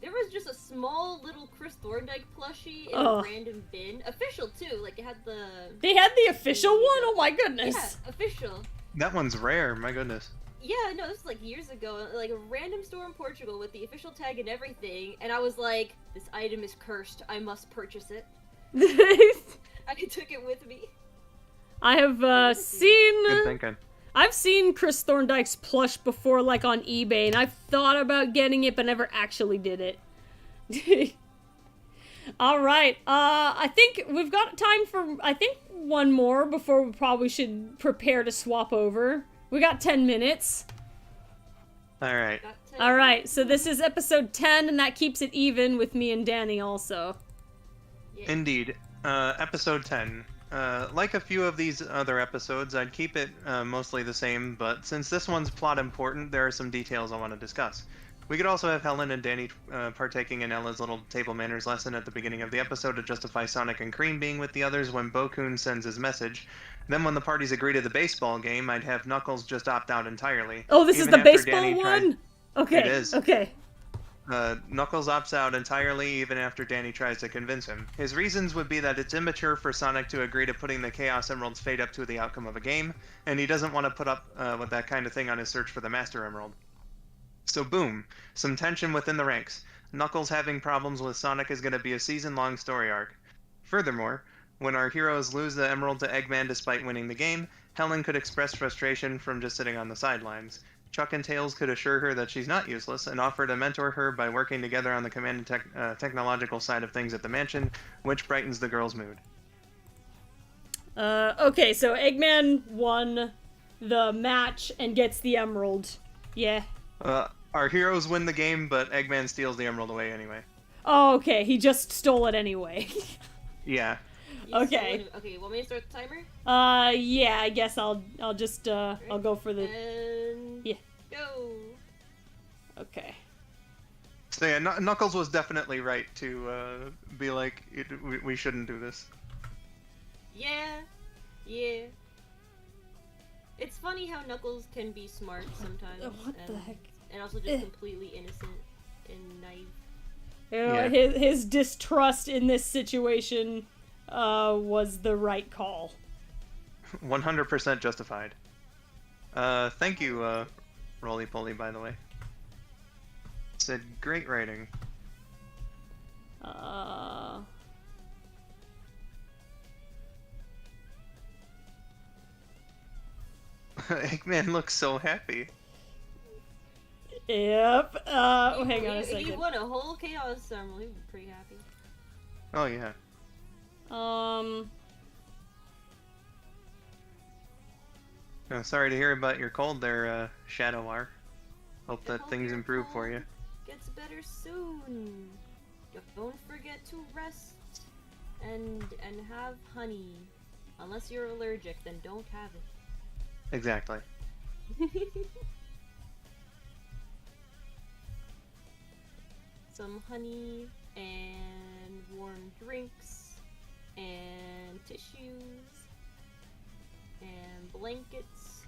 there was just a small little Chris Thorndike plushie in a random bin. Official, too. Like, it had the...
They had the official one? Oh my goodness.
Yeah, official.
That one's rare, my goodness.
Yeah, no, this was like years ago. Like, a random store in Portugal with the official tag and everything, and I was like, this item is cursed. I must purchase it. I took it with me.
I have seen...
Good thinking.
I've seen Chris Thorndike's plush before, like, on eBay, and I've thought about getting it, but never actually did it. Alright, I think we've got time for, one more before we probably should prepare to swap over. We got 10 minutes.
Alright.
Alright, so this is episode 10, and that keeps it even with me and Danny also.
Yeah.
Indeed. Episode 10. Like a few of these other episodes, I'd keep it mostly the same, but since this one's plot important, there are some details I want to discuss. We could also have Helen and Danny partaking in Ella's little table manners lesson at the beginning of the episode to justify Sonic and Cream being with the others when Bo-kun sends his message. Then when the parties agree to the baseball game, I'd have Knuckles just opt out entirely.
Oh, this is the baseball one? Okay,
it is.
Okay.
Knuckles opts out entirely even after Danny tries to convince him. His reasons would be that it's immature for Sonic to agree to putting the Chaos Emerald's fate up to the outcome of a game, and he doesn't want to put up with that kind of thing on his search for the Master Emerald. So boom, some tension within the ranks. Knuckles having problems with Sonic is going to be a season-long story arc. Furthermore, when our heroes lose the Emerald to Eggman despite winning the game, Helen could express frustration from just sitting on the sidelines. Chuck and Tails could assure her that she's not useless and offer to mentor her by working together on the command and technological side of things at the mansion, which brightens the girl's mood.
Okay, so Eggman won the match and gets the emerald. Yeah.
Our heroes win the game, but Eggman steals the emerald away anyway.
Oh, okay, he just stole it anyway.
Yeah.
Okay.
Okay, want me to start the timer?
Yeah, I guess I'll just, I'll go for the...
And...
Yeah.
Go!
Okay.
So yeah, Knuckles was definitely right to, be like, we shouldn't do this.
Yeah. Yeah. It's funny how Knuckles can be smart sometimes.
What the heck?
And also just completely innocent and naive.
You know, his distrust in this situation was the right call.
100% justified. Thank you, Roly Poly, by the way. Said great writing. Eggman looks so happy.
Yep. Hang on a
If you
second.
won a whole Chaos Emerald, he'd be pretty happy.
Oh yeah. Sorry to hear about your cold there, Shadowar. Hope that things
your
improve for you.
cold Gets better soon. Don't forget to rest and have honey. Unless you're allergic, then don't have it.
Exactly.
Some honey and warm drinks and tissues and blankets.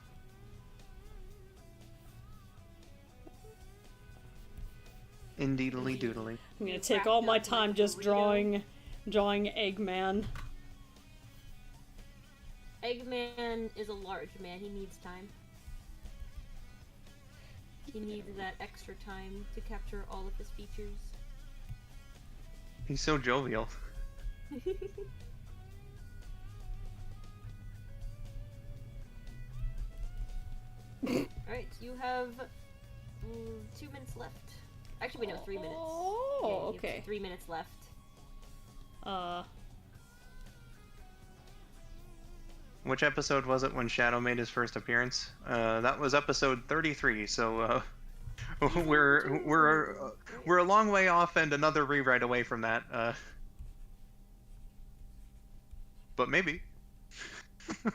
Indeedly doodly.
I'm gonna take all my time just drawing Eggman.
Eggman is a large man. He needs time. He needs that extra time to capture all of his features.
He's so jovial.
Alright, you have 2 minutes left. Actually, wait, no, 3 minutes.
Oh,
Yeah, you have
okay.
3 minutes left.
Which episode was it when Shadow made his first appearance? That was episode 33. So we're a long way off and another rewrite away from that. But maybe.
I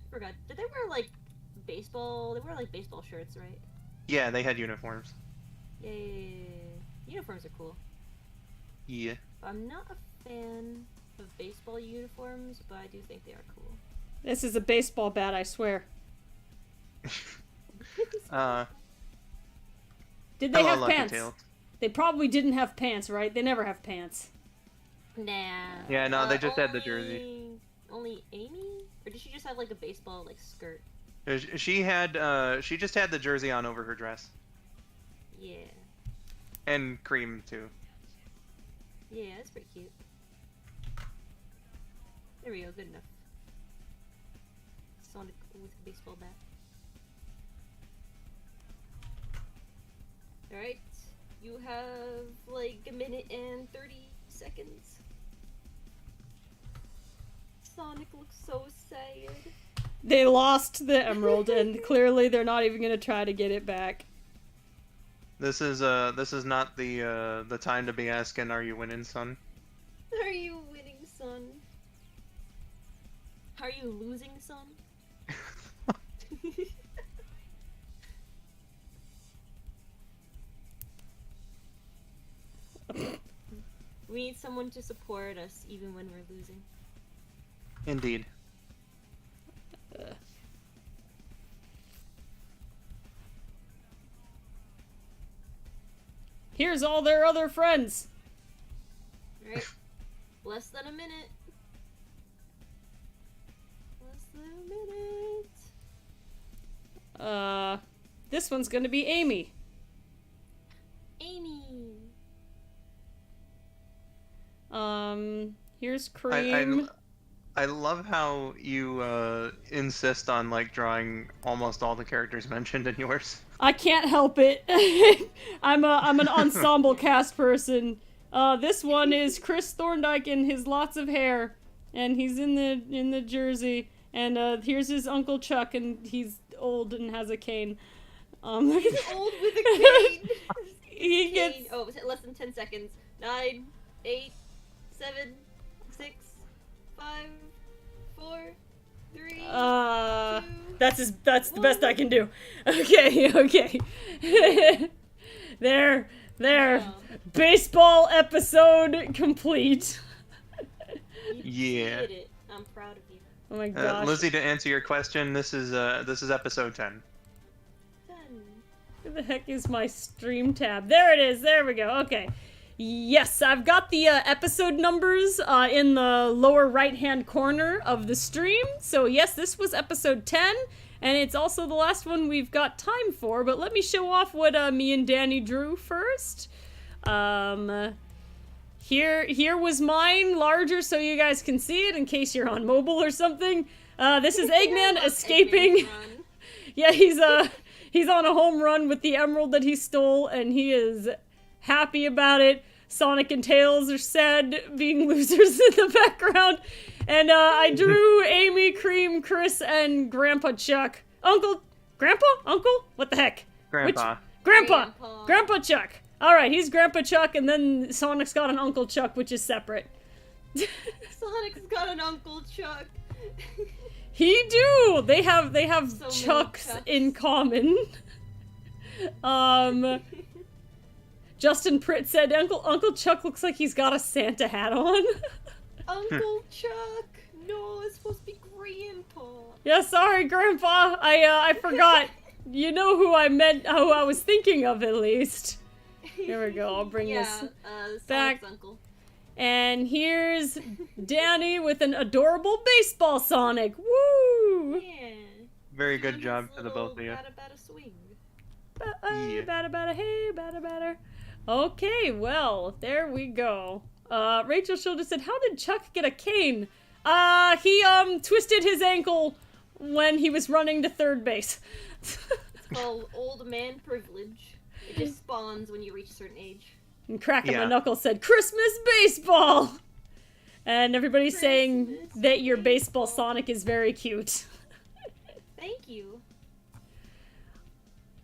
forgot. Did they wear like baseball? They wear like baseball shirts, right?
Yeah, they had uniforms.
Yay! Uniforms are cool.
Yeah.
I'm not a fan of baseball uniforms, but I do think they are cool.
This is a baseball bat, I swear. Did they
Hello,
have
Lucky
pants?
Tail.
They probably didn't have pants, right? They never have pants.
Nah.
Yeah, no, they just had the jersey.
Only Amy? Or did she just have like a baseball like skirt?
She just had the jersey on over her dress.
Yeah.
And cream too.
Yeah, that's pretty cute. There we go, good enough. Sonic with a baseball bat. Alright, you have like a minute and 30 seconds. Sonic looks so sad.
They lost the emerald, and clearly they're not even gonna try to get it back.
This is not the time to be asking, "Are you winning, son?"
Are you winning, son? Are you losing, son? We need someone to support us even when we're losing.
Indeed.
Here's all their other friends.
Alright. Less than a minute. Less than a minute.
This one's gonna be Amy.
Amy.
Here's Cream.
I love how you insist on like drawing almost all the characters mentioned in yours.
I can't help it. I'm an ensemble cast person. This one is Chris Thorndike and his lots of hair, and he's in the jersey. And here's his Uncle Chuck, and he's old and has a cane.
He's old with a cane.
He gets.
Cane. Oh, less than 10 seconds. 9, 8, 7, 6, 5, 4, 3. 2,
That's the best I can do. Okay. There.
Wow.
Baseball episode complete.
Yeah.
You did it. I'm proud of you.
Oh my gosh.
Lizzie, to answer your question, this is episode 10.
10.
Where the heck is my stream tab? There it is. There we go. Okay. Yes, I've got the episode numbers in the lower right-hand corner of the stream. So yes, this was episode 10, and it's also the last one we've got time for. But let me show off what me and Danny drew first. Here was mine, larger so you guys can see it in case you're on mobile or something. This is Eggman escaping.
Eggman's run.
Yeah, he's on a home run with the emerald that he stole, and he is happy about it. Sonic and Tails are sad, being losers in the background. And I drew Amy, Cream, Chris, and Grandpa Chuck. Grandpa? Uncle? What the heck?
Grandpa.
Grandpa Chuck. Alright, he's Grandpa Chuck, and then Sonic's got an Uncle Chuck, which is separate.
Sonic's got an Uncle Chuck.
He do! They have
So
Chucks
many Chucks.
in common. Justin Pritt said Uncle Chuck looks like he's got a Santa hat on.
Uncle Chuck. No, it's supposed to be Grandpa.
Yeah, sorry, Grandpa. I forgot. You know who I meant, who I was thinking of at least. Here we go, I'll bring this back.
Sonic's uncle.
And here's Danny with an adorable baseball Sonic. Woo!
Yeah.
Very good
Doing
job
his
to the
little
both of you.
Bada swing.
Hey,
Yeah.
bada, hey, bada. Okay, well, there we go. Rachel Schilder said, how did Chuck get a cane? He, twisted his ankle when he was running to third base.
It's called old man privilege. It just spawns when you reach a certain age.
And Crackin' My
Yeah.
Knuckles said, Christmas baseball! And everybody's saying
Christmas
that your baseball
baseball.
Sonic is very cute.
Thank you.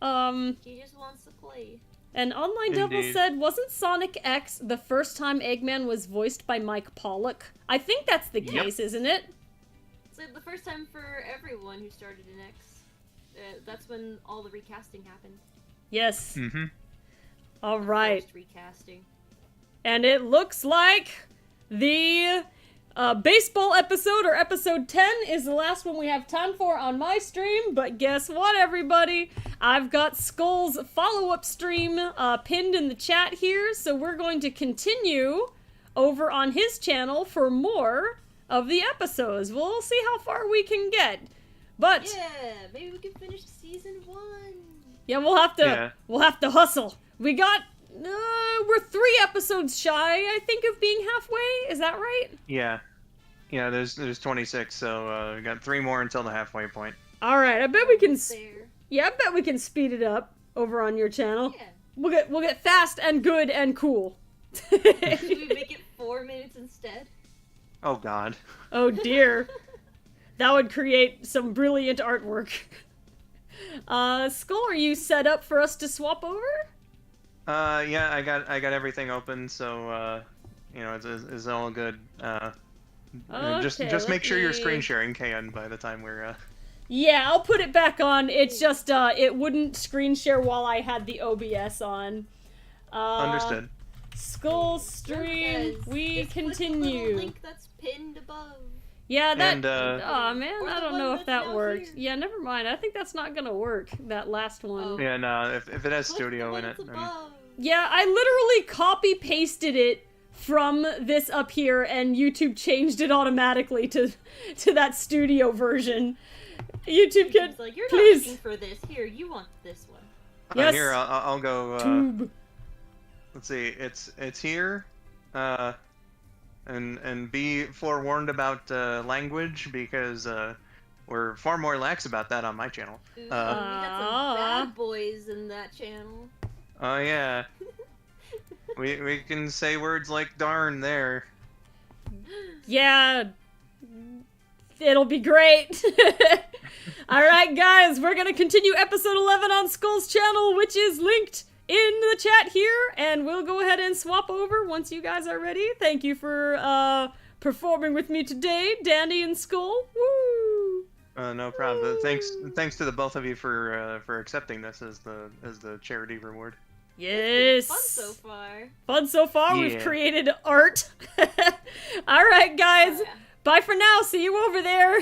He just wants to play.
And Online Devil
Indeed.
said, wasn't Sonic X the first time Eggman was voiced by Mike Pollock? I think that's the
Yep.
case, isn't it?
It's like the first time for everyone who started in X. That's when all the recasting happened.
Yes.
Mm-hmm.
All right.
First recasting.
And it looks like the baseball episode, or episode 10, is the last one we have time for on my stream. But guess what, everybody? I've got Skull's follow-up stream pinned in the chat here, so we're going to continue over on his channel for more of the episodes. We'll see how far we can get. But
Yeah, maybe we can finish season 1.
yeah, we'll have to hustle. We got we're 3 episodes shy, I think, of being halfway. Is that right?
Yeah. Yeah, there's 26, so we got 3 more until the halfway point.
All right, I bet we can.
There.
Yeah, I bet we can speed it up over on your channel.
Yeah.
We'll get fast and good and cool.
Should we make it 4 minutes instead?
Oh God.
Oh dear, that would create some brilliant artwork. Skull, are you set up for us to swap over?
Yeah, I got everything open, so you know, it's all good. Just
Okay,
make sure you're
let me-
screen sharing, KN, by the time we're
Yeah, I'll put it back on. It's just it wouldn't screen share while I had the OBS on.
understood.
Skull stream,
Yes,
we
just click the
continue.
little link that's pinned above.
Yeah, that.
And,
oh man,
Or
I
the
don't
one
know if
that's
that
down
worked.
here.
Yeah, never mind. I think that's not gonna work. That last one.
Oh.
Yeah, no, if it has
Click
studio
the
in
one
it,
that's
I mean,
above.
Yeah, I literally copy pasted it from this up here, and YouTube changed it automatically to that studio version. YouTube can
It's like, you're not
please.
looking for this. Here, you want this one.
Yes.
Here I'll go.
Tube.
Let's see, it's here, and be forewarned about language because we're far more lax about that on my channel.
Ooh, we got
Aw.
some bad boys in that channel.
Oh yeah, we can say words like darn there.
Yeah, it'll be great. All right, guys, we're gonna continue episode 11 on Skull's channel, which is linked in the chat here, and we'll go ahead and swap over once you guys are ready. Thank you for performing with me today, Danny and Skull. Woo!
No problem. Thanks to the both of you for accepting this as the charity reward.
Yes.
Fun so far.
Fun so far. We've
Yeah.
created art. All right, guys.
Oh, yeah.
Bye for now. See you over there.